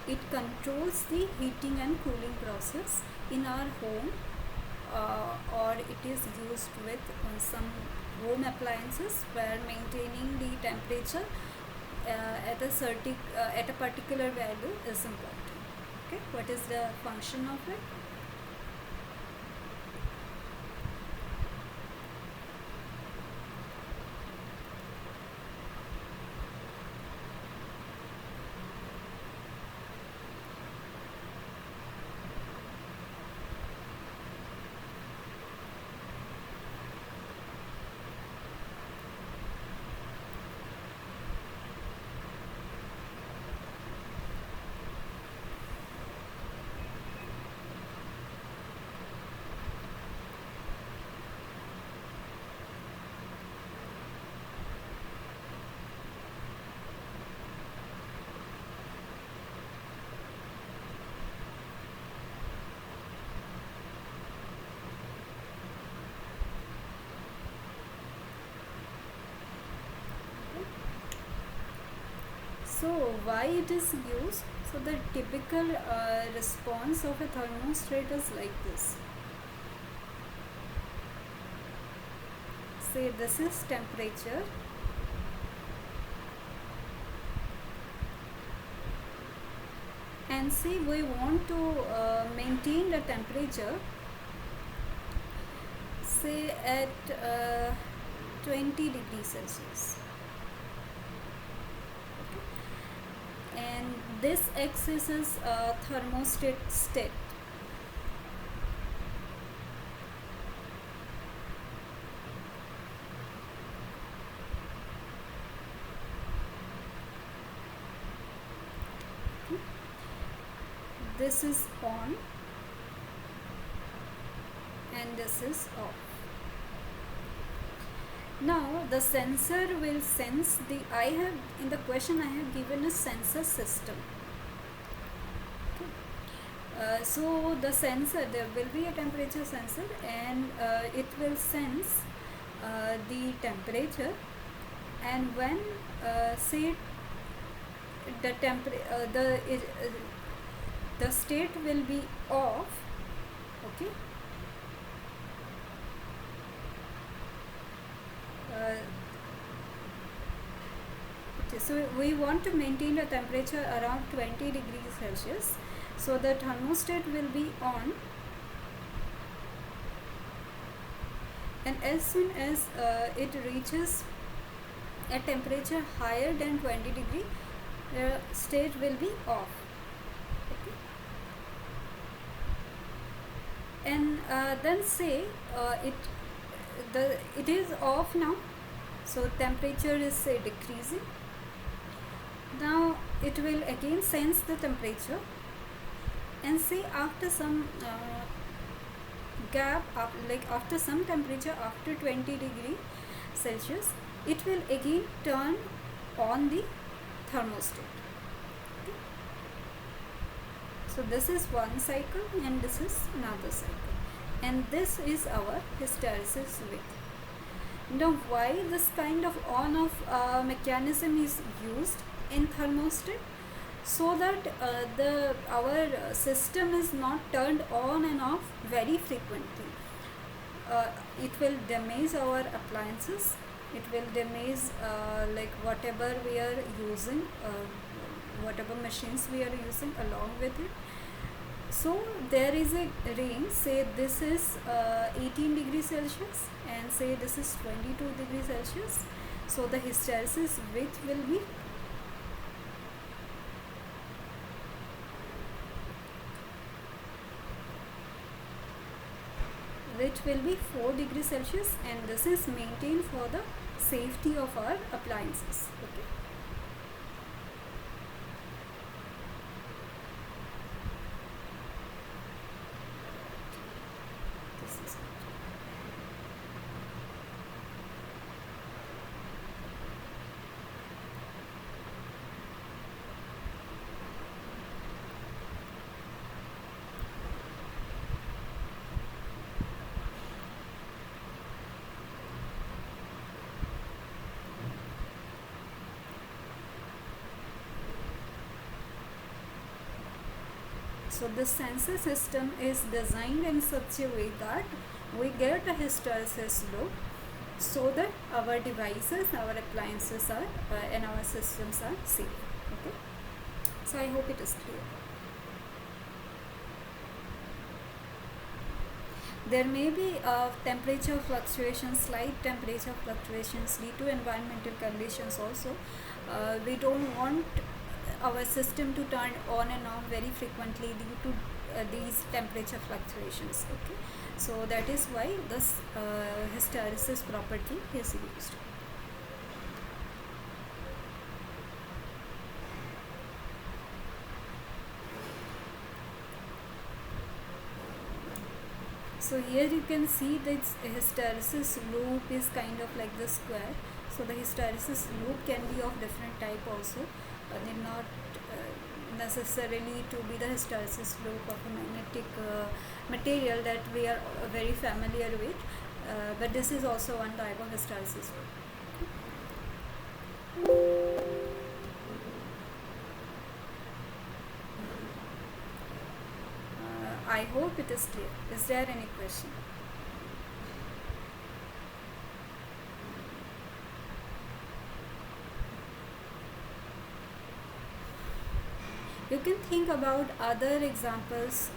it controls the heating and cooling process in our home, or it is used with some home appliances where maintaining the temperature at a particular value is important. Okay, what is the function of it? So why it is used? So the typical response of a thermostat is like this. Say this is temperature, and say we want to maintain the temperature, say at 20 degrees Celsius. And this axis is thermostat state. This is on and this is off. Now the sensor will sense the, in the question I have given a sensor system. Okay. So the sensor, there will be a temperature sensor, and it will sense the temperature, and when say the state will be off. Okay. Okay, so we want to maintain a temperature around 20 degrees Celsius. So the thermostat will be on, and as soon as it reaches a temperature higher than 20 degree, the state will be off. Okay. And then say it is off now, so temperature is say decreasing. Now it will again sense the temperature, and say after some gap, like after some temperature after 20 degree Celsius, it will again turn on the thermostat. Okay. So this is one cycle and this is another cycle, and this is our hysteresis width. Now, why this kind of on-off mechanism is used in thermostat? So that the our system is not turned on and off very frequently. It will damage our appliances. It will damage like whatever we are using, whatever machines we are using along with it. So there is a range, say this is 18 degrees Celsius and say this is 22 degrees Celsius. So the hysteresis which will be 4 degrees Celsius, and this is maintained for the safety of our appliances. Okay. This is So the sensor system is designed in such a way that we get a hysteresis loop so that our devices, our appliances are and our systems are safe. Okay. So I hope it is clear. There may be temperature fluctuations, slight temperature fluctuations due to environmental conditions also. We don't want our system to turn on and off very frequently due to these temperature fluctuations. Okay, so that is why this hysteresis property is used. So here you can see that hysteresis loop is kind of like the square. So the hysteresis loop can be of different type also. Need not necessarily to be the hysteresis loop of a magnetic material that we are very familiar with, but this is also one type of hysteresis loop. I hope it is clear. Is there any question? You can think about other examples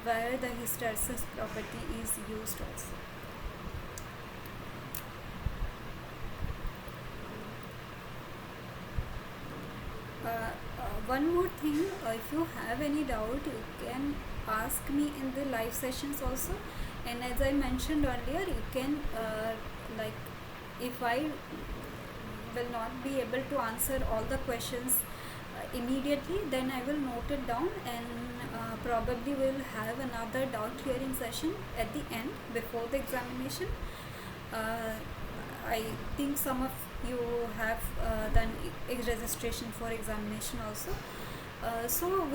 where the hysteresis property is used also. One more thing, if you have any doubt, you can ask me in the live sessions also, and as I mentioned earlier, you can like if I will not be able to answer all the questions immediately, then I will note it down, and probably will have another doubt clearing session at the end before the examination. I think some of you have done registration for examination also, so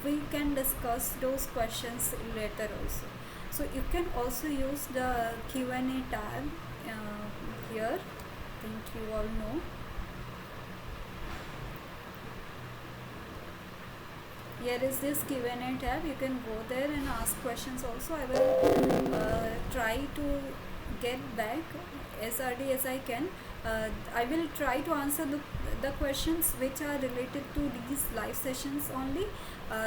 we can discuss those questions later also. So you can also use the Q&A tab here. I think you all know. Here is this Q&A tab. You can go there and ask questions also. I will try to get back as early as I can. I will try to answer the questions which are related to these live sessions only.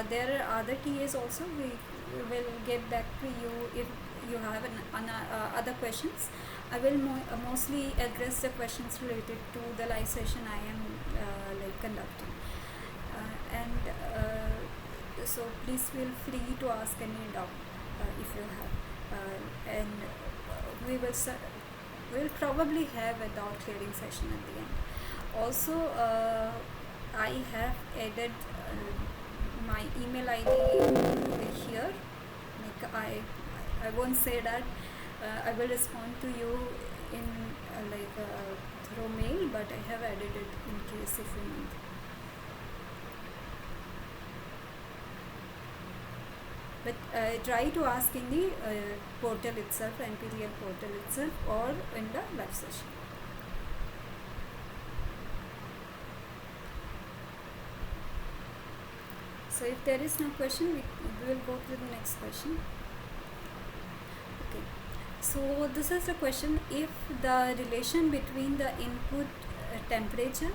There are other TAs also. We will get back to you if you have other questions. I will mostly address the questions related to the live session I am like conducting. So please feel free to ask any doubt if you have, and we will probably have a doubt clearing session at the end. Also, I have added my email ID here. Like I won't say that I will respond to you in through mail, but I have added it in case if you need. but try to ask in the portal itself, NPTEL portal itself, or in the live session. So if there is no question, we will go to the next question. Okay, so this is the question: if the relation between the input temperature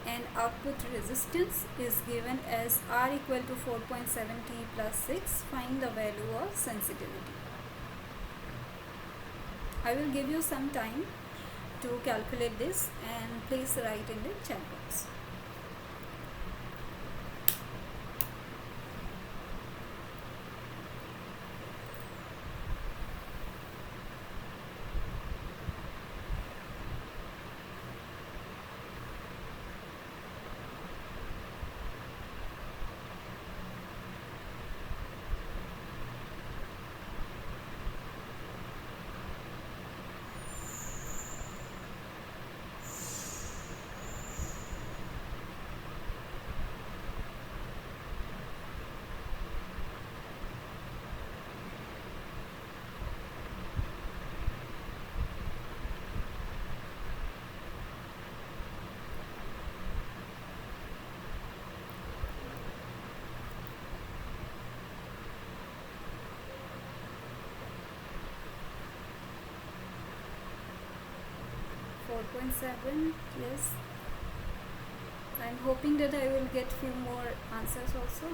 and output resistance is given as R equal to 4.7 T plus 6, find the value of sensitivity. I will give you some time to calculate this, and please write in the chat box. Yes, I'm hoping that I will get few more answers also.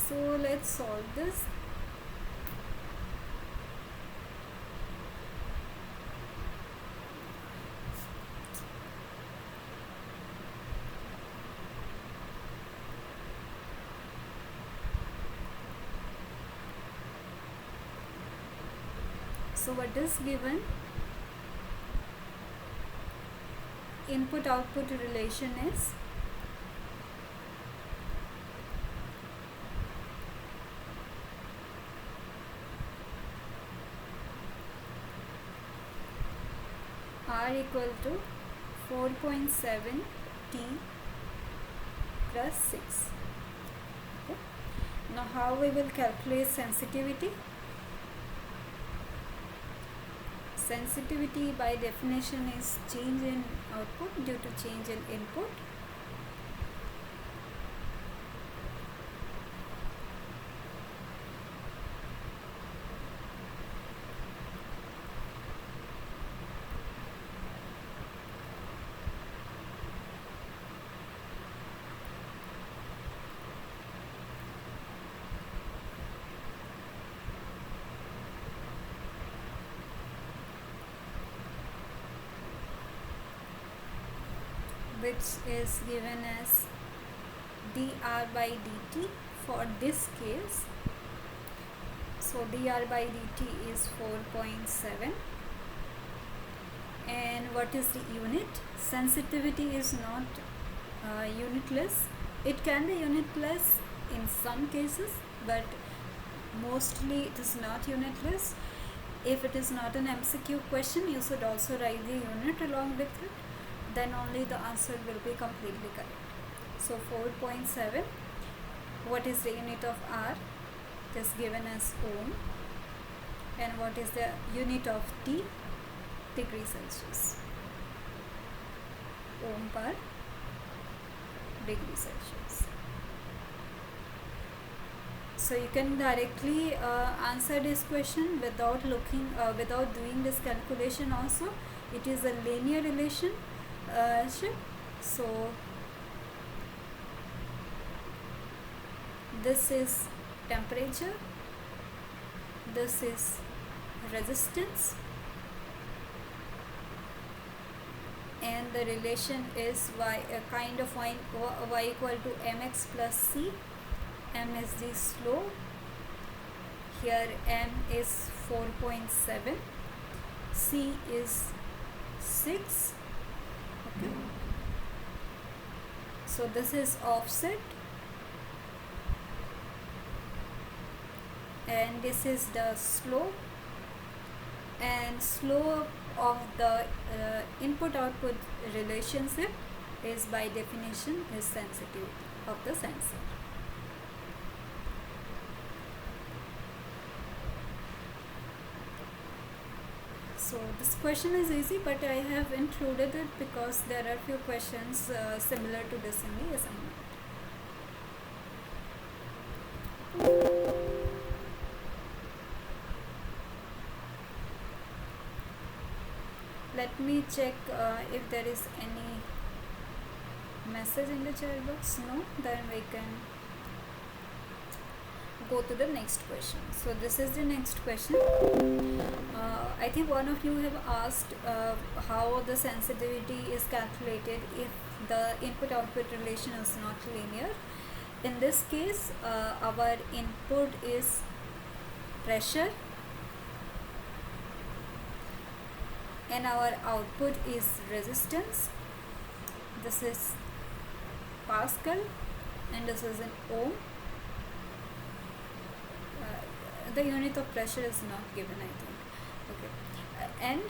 So let's solve this. So what is given? Input output relation is R equal to 4.7 T plus 6. Okay. Now how we will calculate sensitivity? Sensitivity by definition is change in output due to change in input. Which is given as dr by dt for this case. So dr by dt is 4.7, and what is the unit? Sensitivity is not unitless. It can be unitless in some cases, but mostly it is not unitless. If it is not an MCQ question, you should also write the unit along with it. Then only the answer will be completely correct. So 4.7, what is the unit of R? It is given as ohm. And what is the unit of T? Degree Celsius. Ohm per degree Celsius. So you can directly answer this question without doing this calculation also. It is a linear relation. So this is temperature, this is resistance, and the relation is kind of y equal to mx plus c. M is the slope. Here m is 4.7, c is 6. Okay, so this is offset, and this is the slope, and slope of the input output relationship is by definition is sensitivity of the sensor. So this question is easy, but I have included it because there are few questions similar to this in the assignment. Let me check if there is any message in the chat box. No, then we can go to the next question. So this is the next question. I think one of you have asked how the sensitivity is calculated if the input output relation is not linear. In this case, our input is pressure and our output is resistance. This is Pascal and this is in ohm. The unit of pressure is not given, I think. Okay, and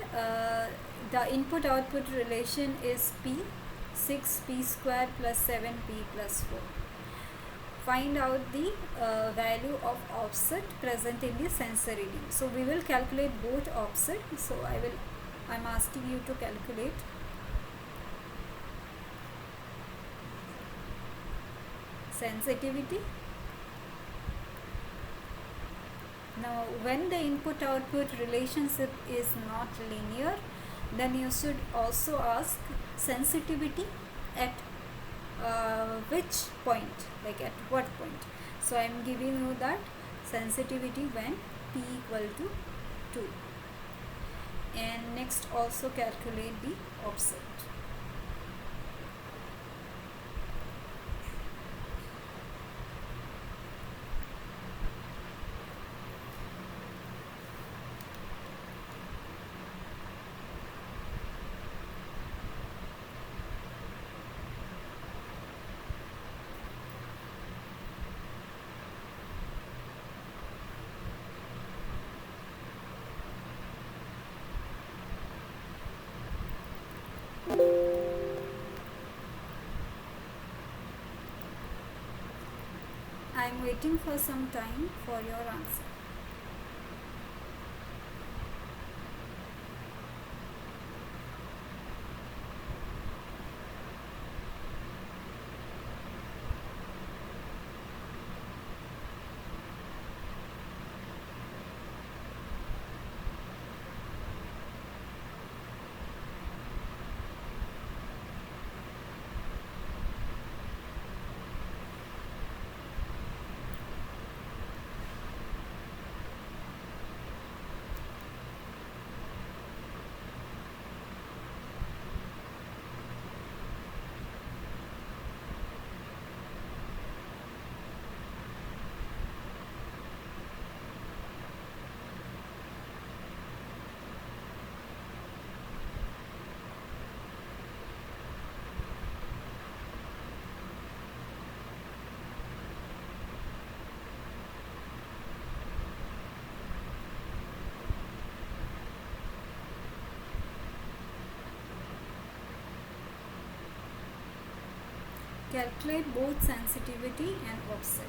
the input output relation is P, 6P square plus 7P plus 4. Find out the value of offset present in the sensor reading. So we will calculate both offset. So I'm asking you to calculate sensitivity. Now when the input output relationship is not linear, then you should also ask sensitivity at which point, like at what point. So I am giving you that sensitivity when P equal to 2. And next also calculate the offset. I am waiting for some time for your answer. Calculate both sensitivity and offset.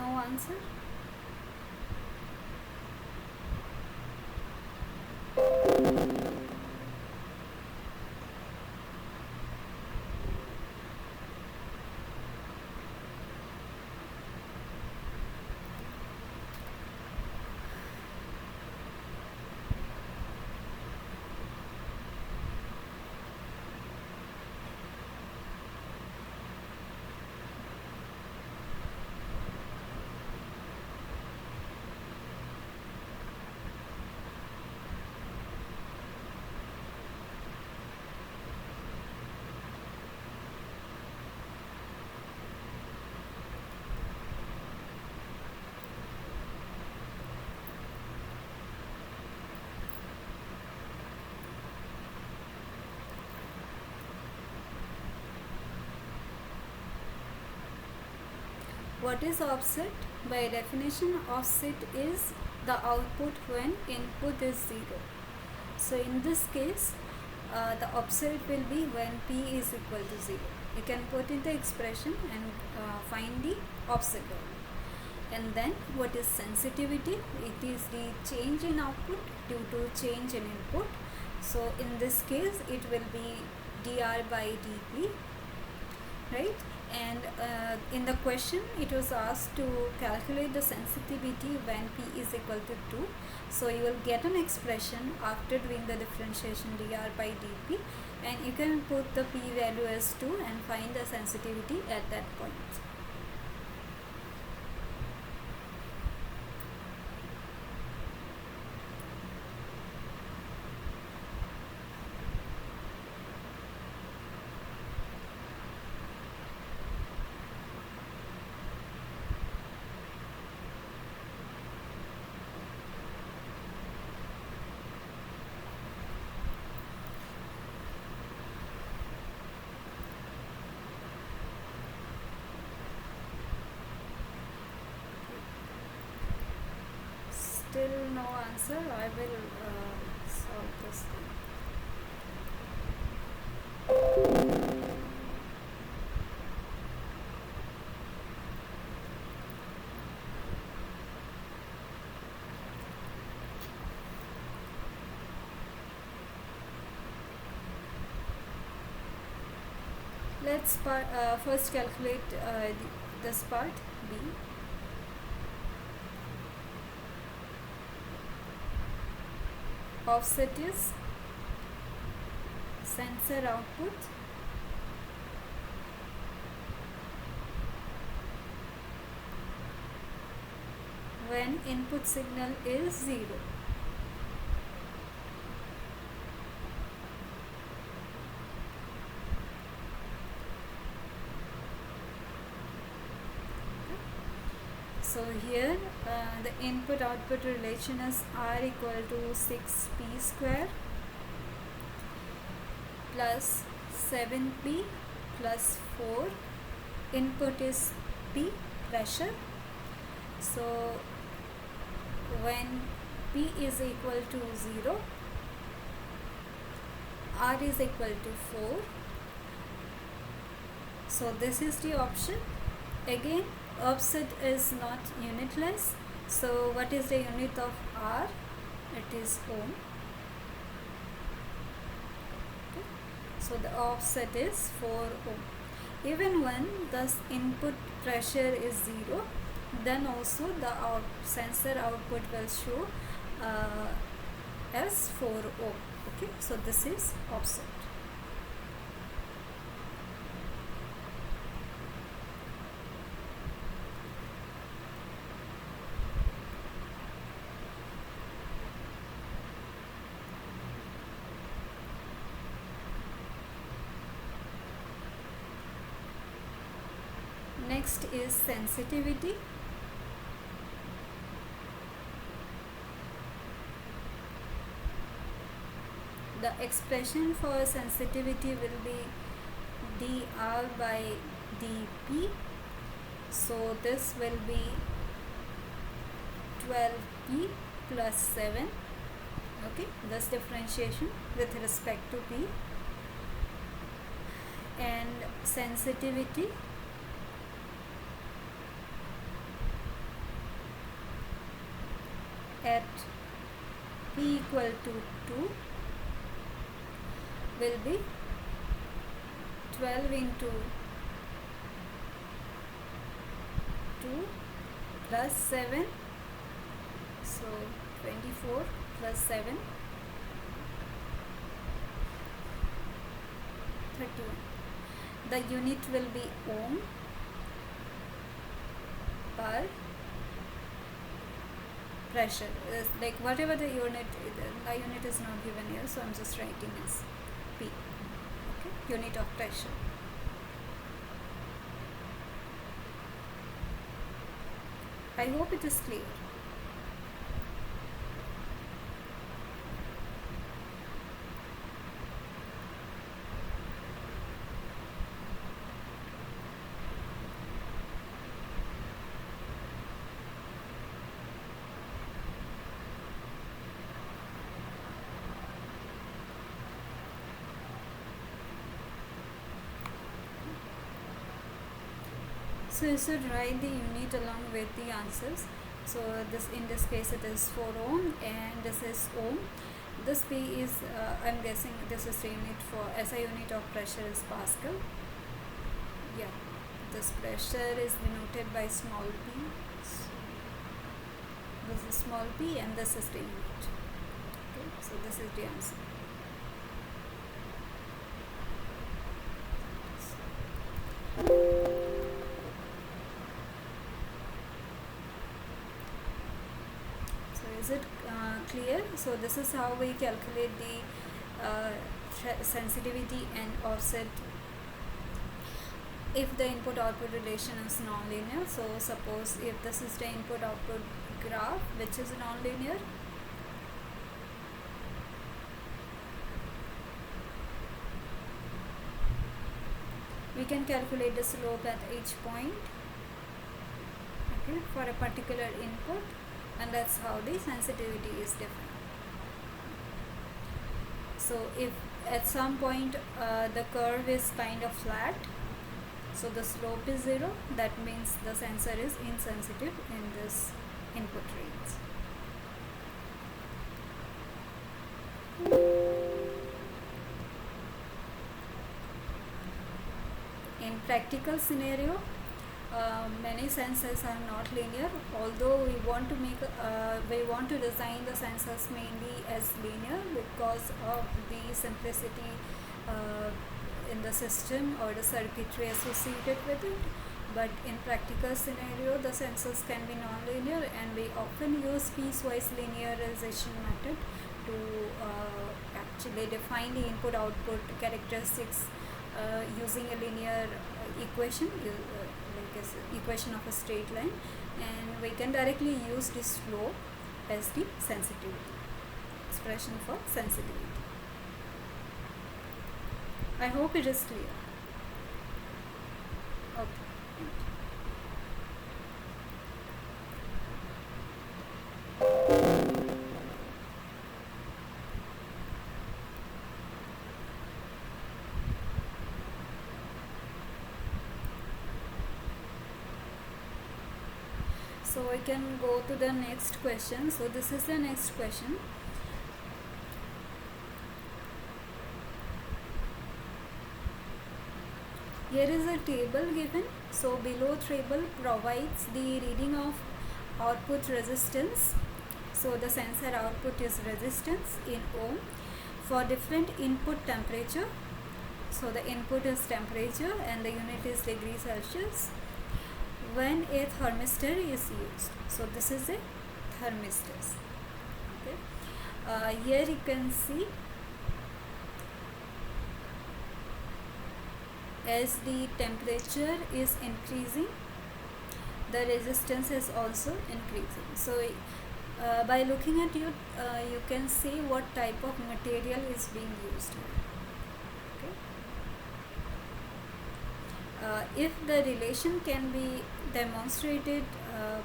no answer? What is offset? By definition, offset is the output when input is 0. So in this case, the offset will be when P is equal to 0. You can put in the expression and find the offset value. And then what is sensitivity? It is the change in output due to change in input. So in this case, it will be dr by dp, right? And in the question it was asked to calculate the sensitivity when P is equal to 2. So you will get an expression after doing the differentiation dr by dp, and you can put the P value as 2 and find the sensitivity at that point. Still no answer. I will solve this thing. Let's first calculate this part B. Offset is sensor output when input signal is 0. So here the input output relation is R equal to 6P square plus 7P plus 4. Input is P, pressure. So when P is equal to 0, R is equal to 4. So this is the option. Again, offset is not unitless. So what is the unit of R? It is ohm. Okay. So the offset is 4 ohm. Even when the input pressure is 0, then also the sensor output will show as 4 ohm. Okay, so this is offset. Next is sensitivity. The expression for sensitivity will be dr by dp. So this will be 12p plus 7. Okay, this differentiation with respect to p. And sensitivity at P equal to 2 will be 12 into 2 plus 7, so 24 plus 7, 31. The unit will be ohm per pressure. Like whatever the unit is not given here, so I'm just writing as P. Okay, unit of pressure. I hope it is clear. So you should write the unit along with the answers. So in this case it is 4 ohm and this is ohm. This P is I'm guessing this is the unit for SI unit of pressure is Pascal. Yeah, this pressure is denoted by small p. So this is small p and this is the unit. Okay, so this is the answer. Is it clear? So this is how we calculate the sensitivity and offset if the input output relation is nonlinear. So suppose if this is the input output graph which is nonlinear, we can calculate the slope at each point, okay, for a particular input, and that's how the sensitivity is defined. So if at some point the curve is kind of flat, so the slope is 0, that means the sensor is insensitive in this input range. In practical scenario, many sensors are not linear, although we want to design the sensors mainly as linear because of the simplicity in the system or the circuitry associated with it. But in practical scenario, the sensors can be non-linear, and we often use piecewise linearization method to actually define the input-output characteristics using a linear equation, equation of a straight line, and we can directly use this slope as the sensitivity, expression for sensitivity. I hope it is clear. Okay. So we can go to the next question. So this is the next question. Here is a table given. So below table provides the reading of output resistance. So the sensor output is resistance in ohm for different input temperature. So the input is temperature and the unit is degree Celsius when a thermistor is used. So this is a thermistor. Okay. Here you can see as the temperature is increasing, the resistance is also increasing. So by looking at it, you can see what type of material is being used. If the relation can be demonstrated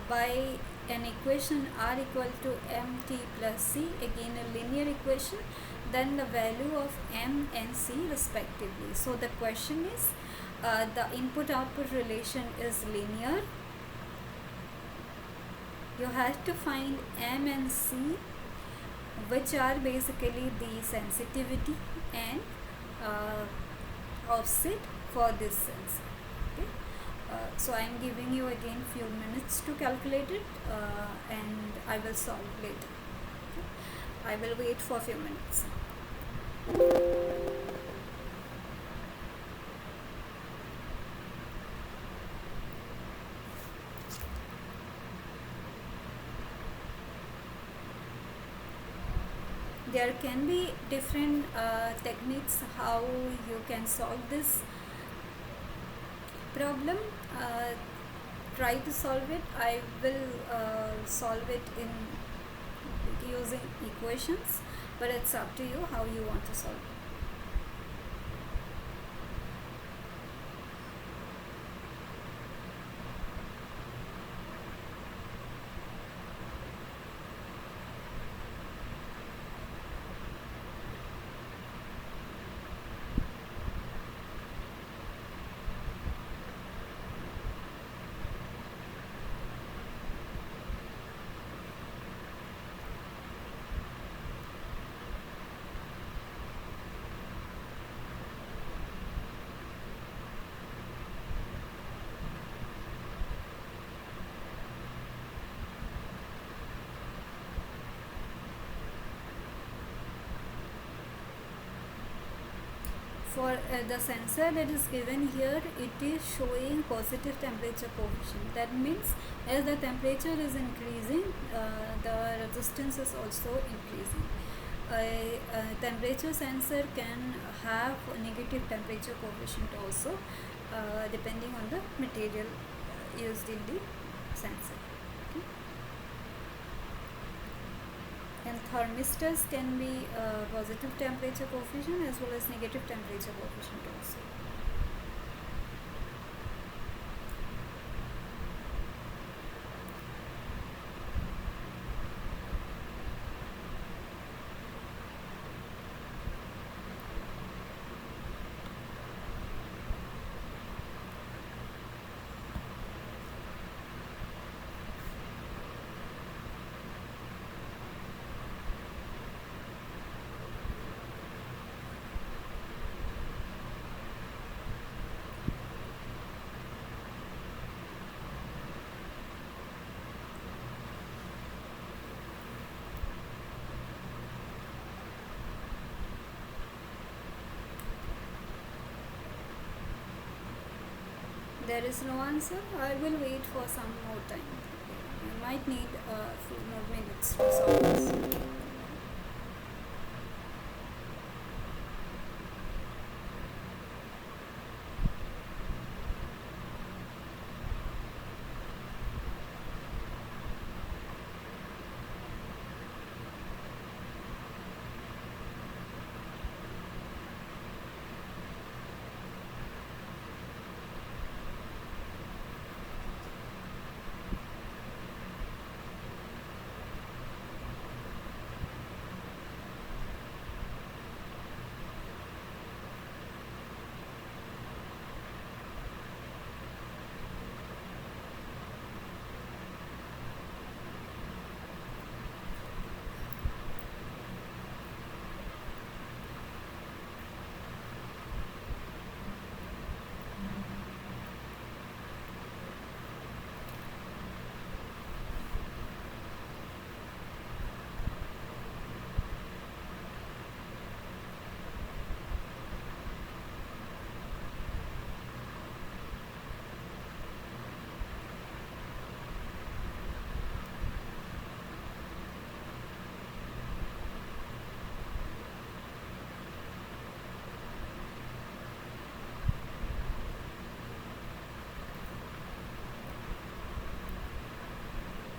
by an equation R equal to mt plus c, again a linear equation, then the value of m and c respectively. So the question is, the input output relation is linear you have to find M and C, which are basically the sensitivity and offset for this sensor. Okay. So I am giving you again few minutes to calculate it, and I will solve later. Okay. I will wait for few minutes. There can be different techniques how you can solve this problem. Try to solve it. I will solve it in using equations, but it's up to you how you want to solve it. For the sensor that is given here, it is showing positive temperature coefficient. That means as the temperature is increasing, the resistance is also increasing. A temperature sensor can have a negative temperature coefficient also, depending on the material used in the sensor. Okay. And thermistors can be positive temperature coefficient as well as negative temperature coefficient also. There is no answer. I will wait for some more time. I might need a few more minutes to solve this.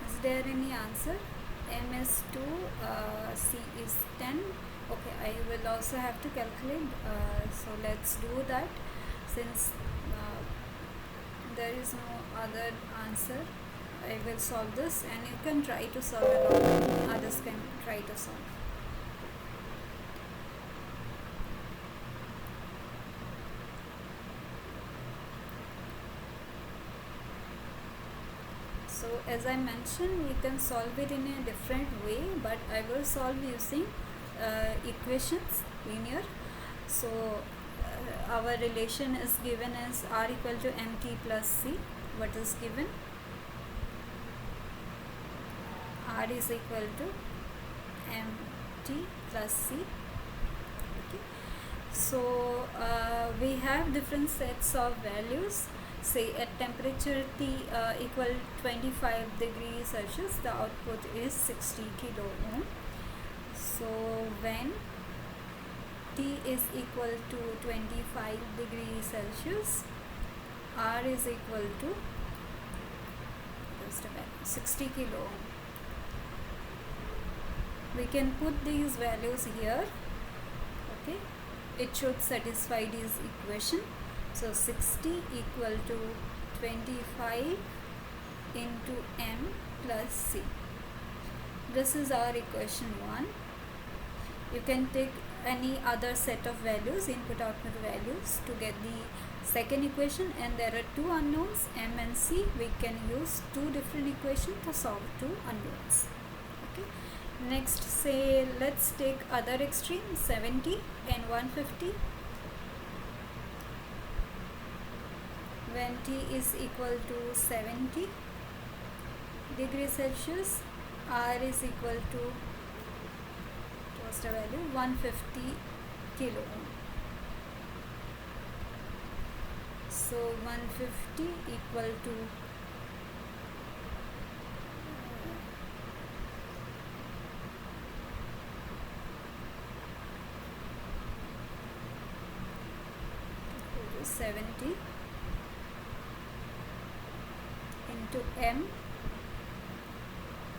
Is there any answer? M is 2, C is 10. Okay, I will also have to calculate. So let's do that. Since there is no other answer, I will solve this, and you can try to solve along. Others can try to solve. So as I mentioned, we can solve it in a different way, but I will solve using equations, linear. So our relation is given as r equal to mt plus c. What is given? R is equal to mt plus c. Okay. So we have different sets of values. Say at temperature T equal 25 degrees Celsius, the output is 60 kilo ohm. So when T is equal to 25 degrees Celsius, R is equal to 60 kilo ohm. We can put these values here. Okay, it should satisfy this equation. So 60 equal to 25 into m plus c. This is our equation 1. You can take any other set of values, input output values, to get the second equation, and there are two unknowns, m and c. We can use two different equations to solve two unknowns. Okay. Next, say let's take other extreme, 70 and 150. When T is equal to 70 degrees Celsius, R is equal to, what's the value, 150 kilo ohm. So 150 equal to 70 into m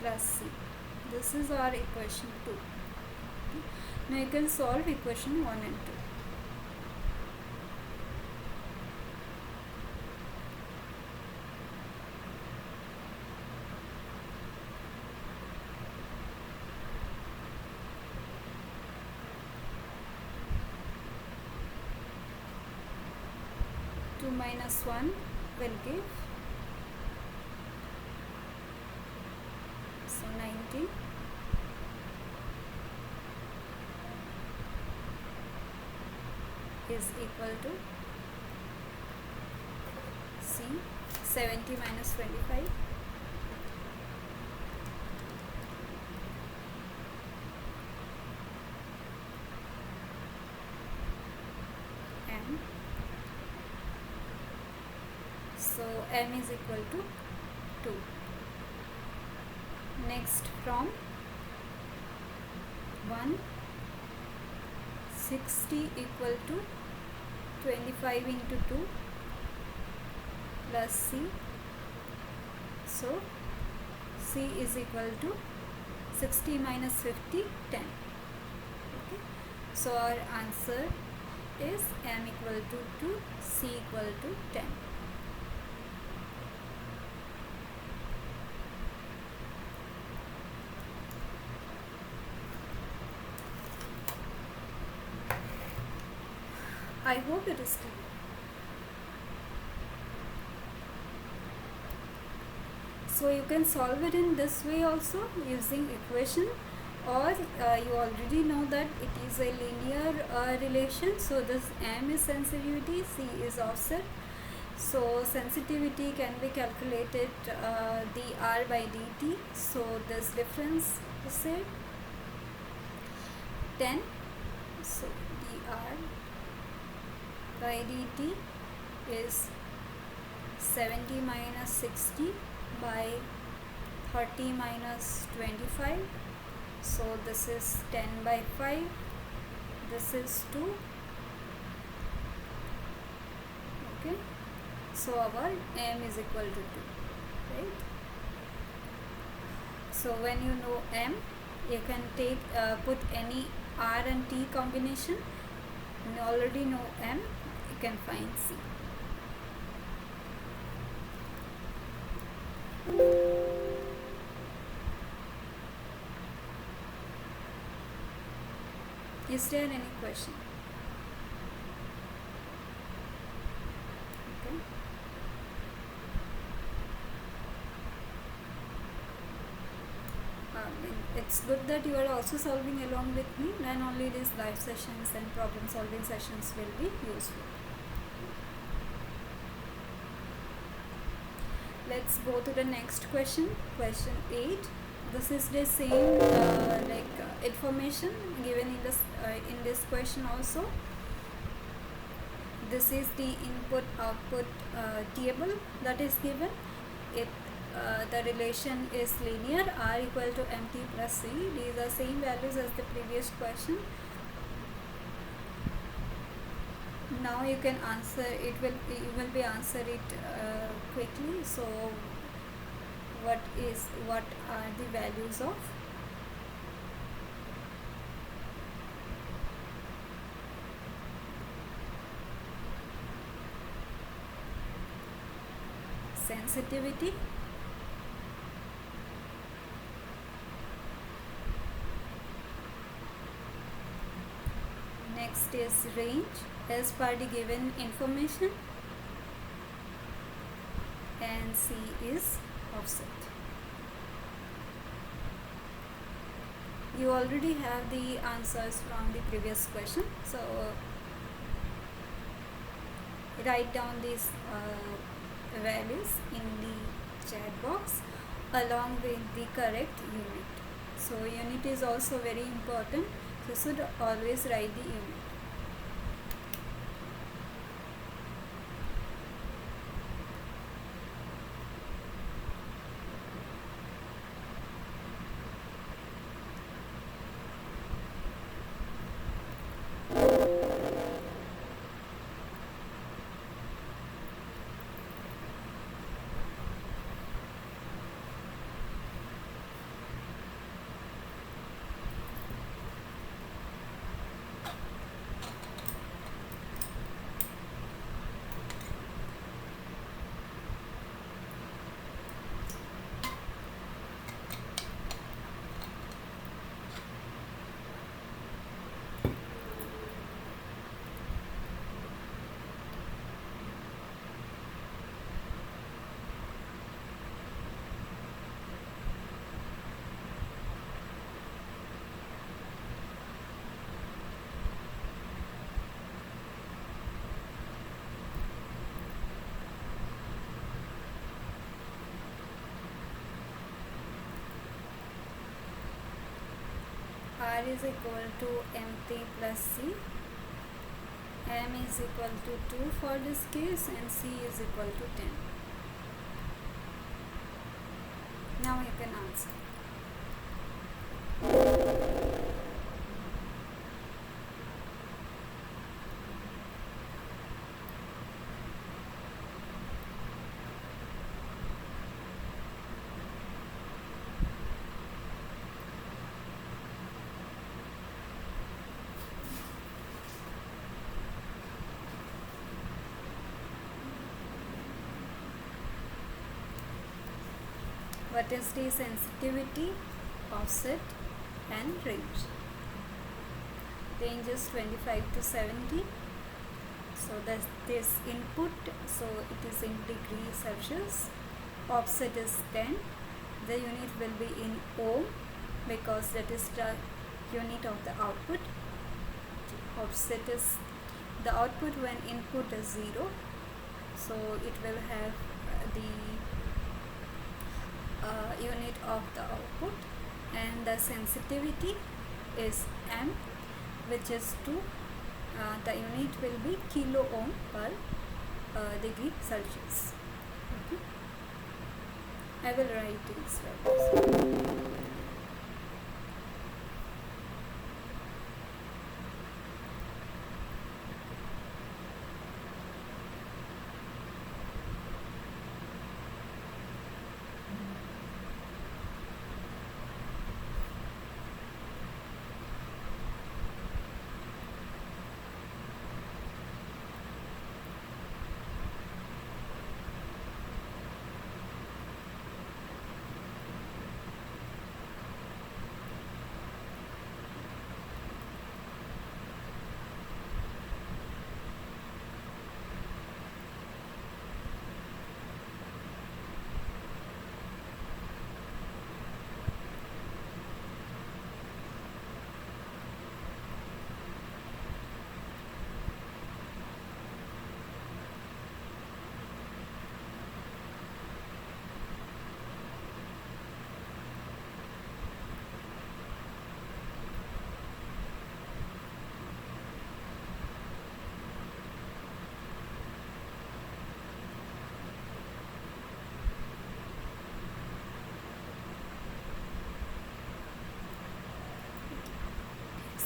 plus c. This is our equation 2. Okay. Now you can solve equation 1 and 2. Two minus 1 will give, so 90 is equal to C, 70 minus 25, m. So m is equal to 2. Next, from 160 equal to 25 into 2 plus c. So c is equal to 60 minus 50, 10. Okay. So our answer is m equal to 2, c equal to 10. I hope it is clear. So you can solve it in this way also, using equation, or you already know that it is a linear relation. So this m is sensitivity, c is offset. So sensitivity can be calculated dr by dt. So this difference is say 10. So dr by dt is 70 minus 60 by 30 minus 25. So this is 10 by 5. This is 2. Okay. So our m is equal to 2. Right. So when you know m, you can take put any r and t combination. When you already know m, you can find c. Is there any question? Okay. it's good that you are also solving along with me, then only these live sessions and problem solving sessions will be useful. Let's go to the next question, question 8. This is the same information given in this question also. This is the input output table that is given. The relation is linear, r equal to mt plus c. These are same values as the previous question. Now you can answer it. You will be answer it quickly. So what are the values of sensitivity, next is range as per the given information, and C is offset. You already have the answers from the previous question, so write down these values in the chat box along with the correct unit. So unit is also very important, so you should always write the unit. R is equal to mt plus c, m is equal to 2 for this case, and c is equal to 10. Now you can answer. What is the sensitivity, offset, and range? Range is 25 to 70. So that's this input, so it is in degree Celsius. Offset is 10. The unit will be in ohm because that is the unit of the output. Offset is the output when input is 0. So it will have the unit of the output, and the sensitivity is m, which is 2. The unit will be kilo ohm per degree Celsius. Okay. I will write these values.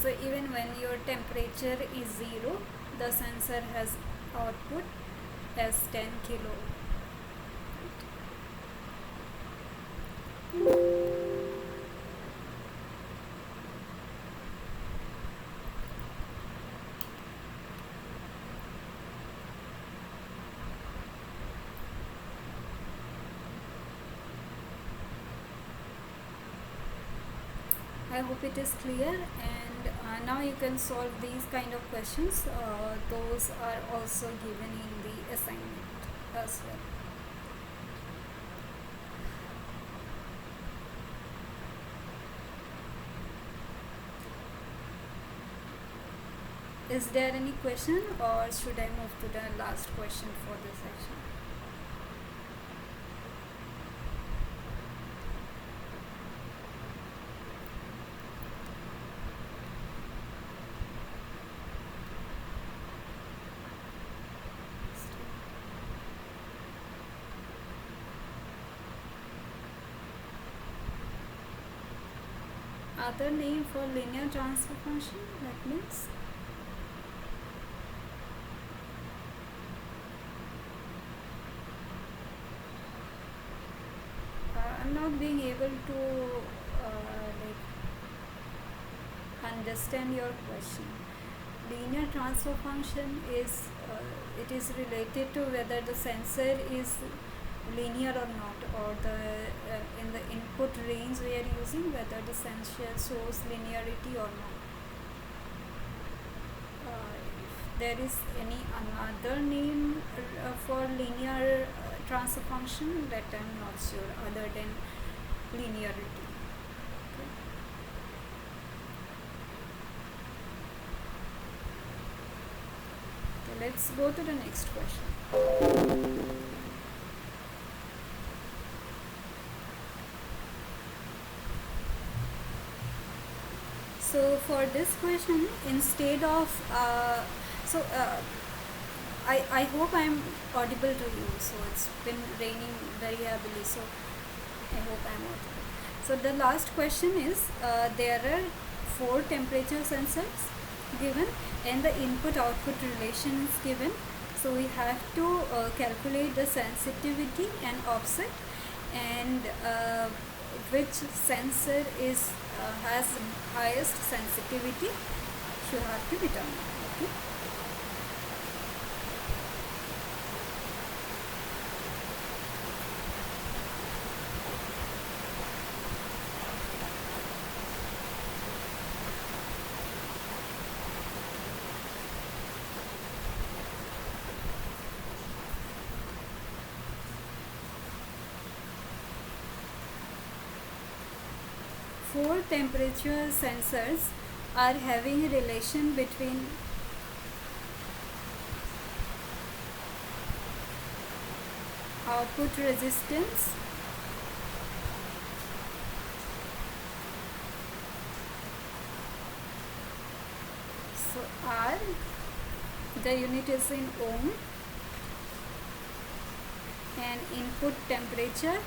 So even when your temperature is 0, the sensor has output as 10 kilo. I hope it is clear, and now you can solve these kind of questions. Those are also given in the assignment as well. Is there any question, or should I move to the last question for this section? Other name for linear transfer function, that means I'm not being able to understand your question. Linear transfer function is it is related to whether the sensor is linear or not, or the in the input range we are using, whether the sensor shows linearity or not. If there is any another name for linear transfer function, that I am not sure, other than linearity. Okay, let's go to the next question. So for this question, instead of I hope I'm audible to you. So it's been raining very heavily, so I hope I'm audible. So the last question is, there are 4 temperature sensors given and the input output relation is given. So we have to calculate the sensitivity and offset, and which sensor is has highest sensitivity, you have to determine. Okay. Four temperature sensors are having a relation between output resistance, so R, the unit is in ohm, and input temperature,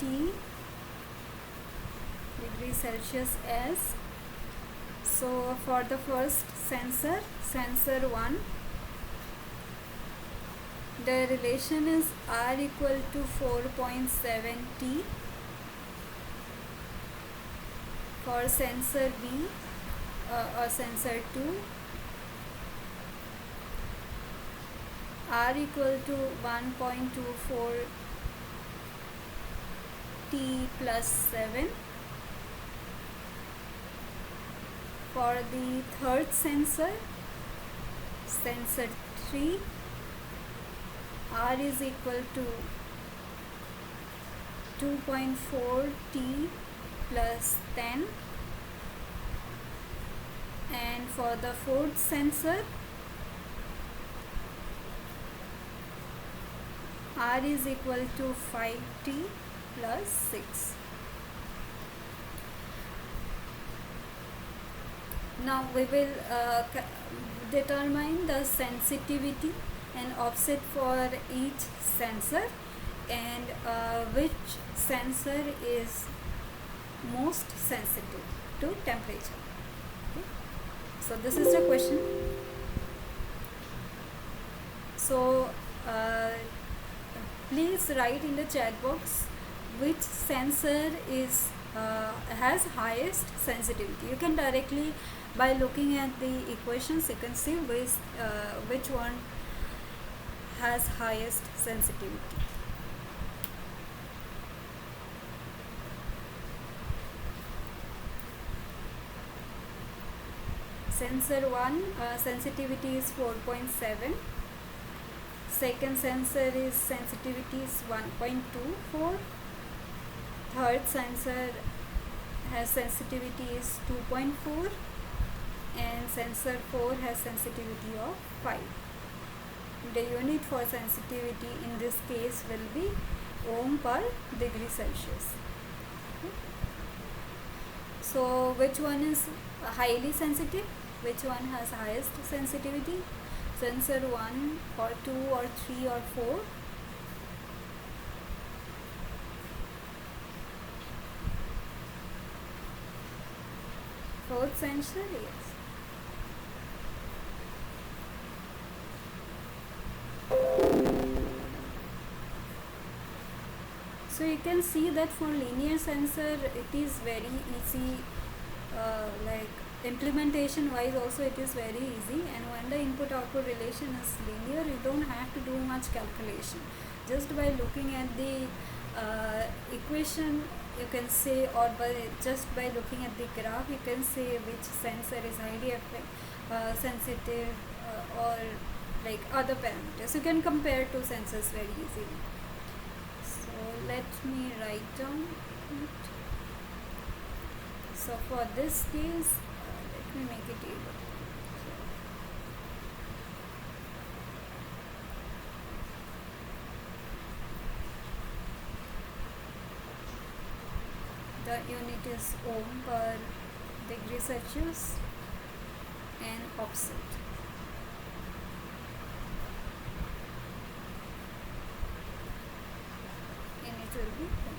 T, degree Celsius S. So for the first sensor, sensor 1, the relation is R equal to 4.7 T. For sensor B or sensor 2, R equal to 1.24 T plus 7. For the third sensor, sensor 3, R is equal to 2.4 T plus 10. And for the fourth sensor, R is equal to 5T plus 6. now we will determine the sensitivity and offset for each sensor, and which sensor is most sensitive to temperature. Okay. So this is the question. So please write in the chat box which sensor is has highest sensitivity. You can directly, by looking at the equations, you can see which one has highest sensitivity. Sensor 1 sensitivity is 4.7. Second sensor is sensitivity is 1.24. Third sensor has sensitivity is 2.4, and sensor 4 has sensitivity of 5. The unit for sensitivity in this case will be ohm per degree Celsius. Okay. So which one is highly sensitive? Which one has highest sensitivity? Sensor 1 or 2 or 3 or 4? Fourth sensor, yes. So you can see that for linear sensor it is very easy, like implementation wise also it is very easy, and when the input output relation is linear, you don't have to do much calculation. Just by looking at the equation you can say, or just by looking at the graph you can say which sensor is highly sensitive, or like other parameters. You can compare two sensors very easily. So let me write down it. So for this case, let me make a table. The unit is ohm per degree Celsius and offset. And it will be ohm.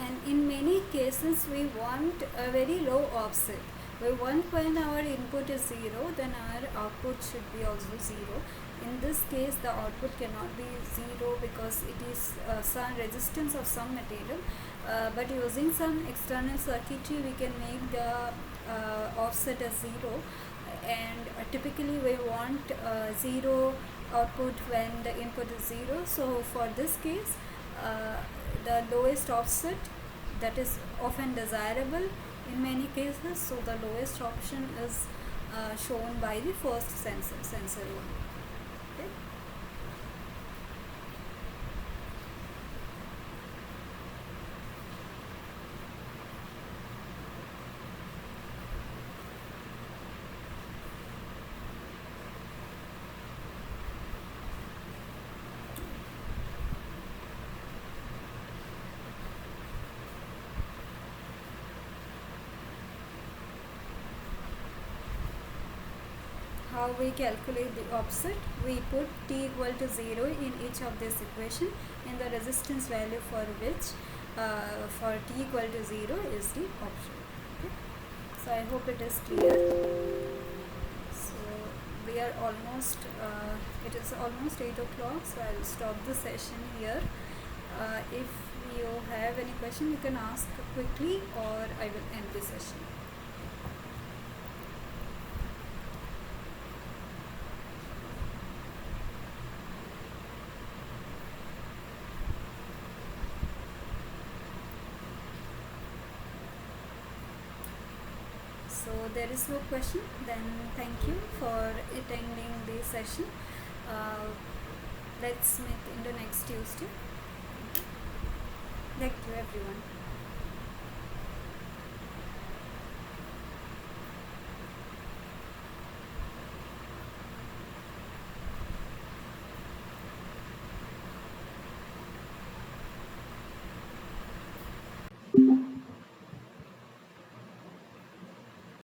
And in many cases we want a very low offset. We want when our input is 0, then our output should be also 0. In this case the output cannot be 0 because it is some resistance of some material, but using some external circuitry we can make the offset as 0, and typically we want 0 output when the input is 0. So for this case the lowest offset, that is often desirable in many cases, so the lowest option is shown by the first sensor, sensor 1. Okay. How we calculate the offset? We put t equal to 0 in each of this equation, and the resistance value for which for t equal to 0 is the option. Okay. So I hope it is clear. So we are almost it is almost 8 o'clock, so I'll stop the session here. If you have any question, you can ask quickly, or I will end the session. So there is no question, then thank you for attending the session. Let's meet in the next Tuesday. Thank you everyone.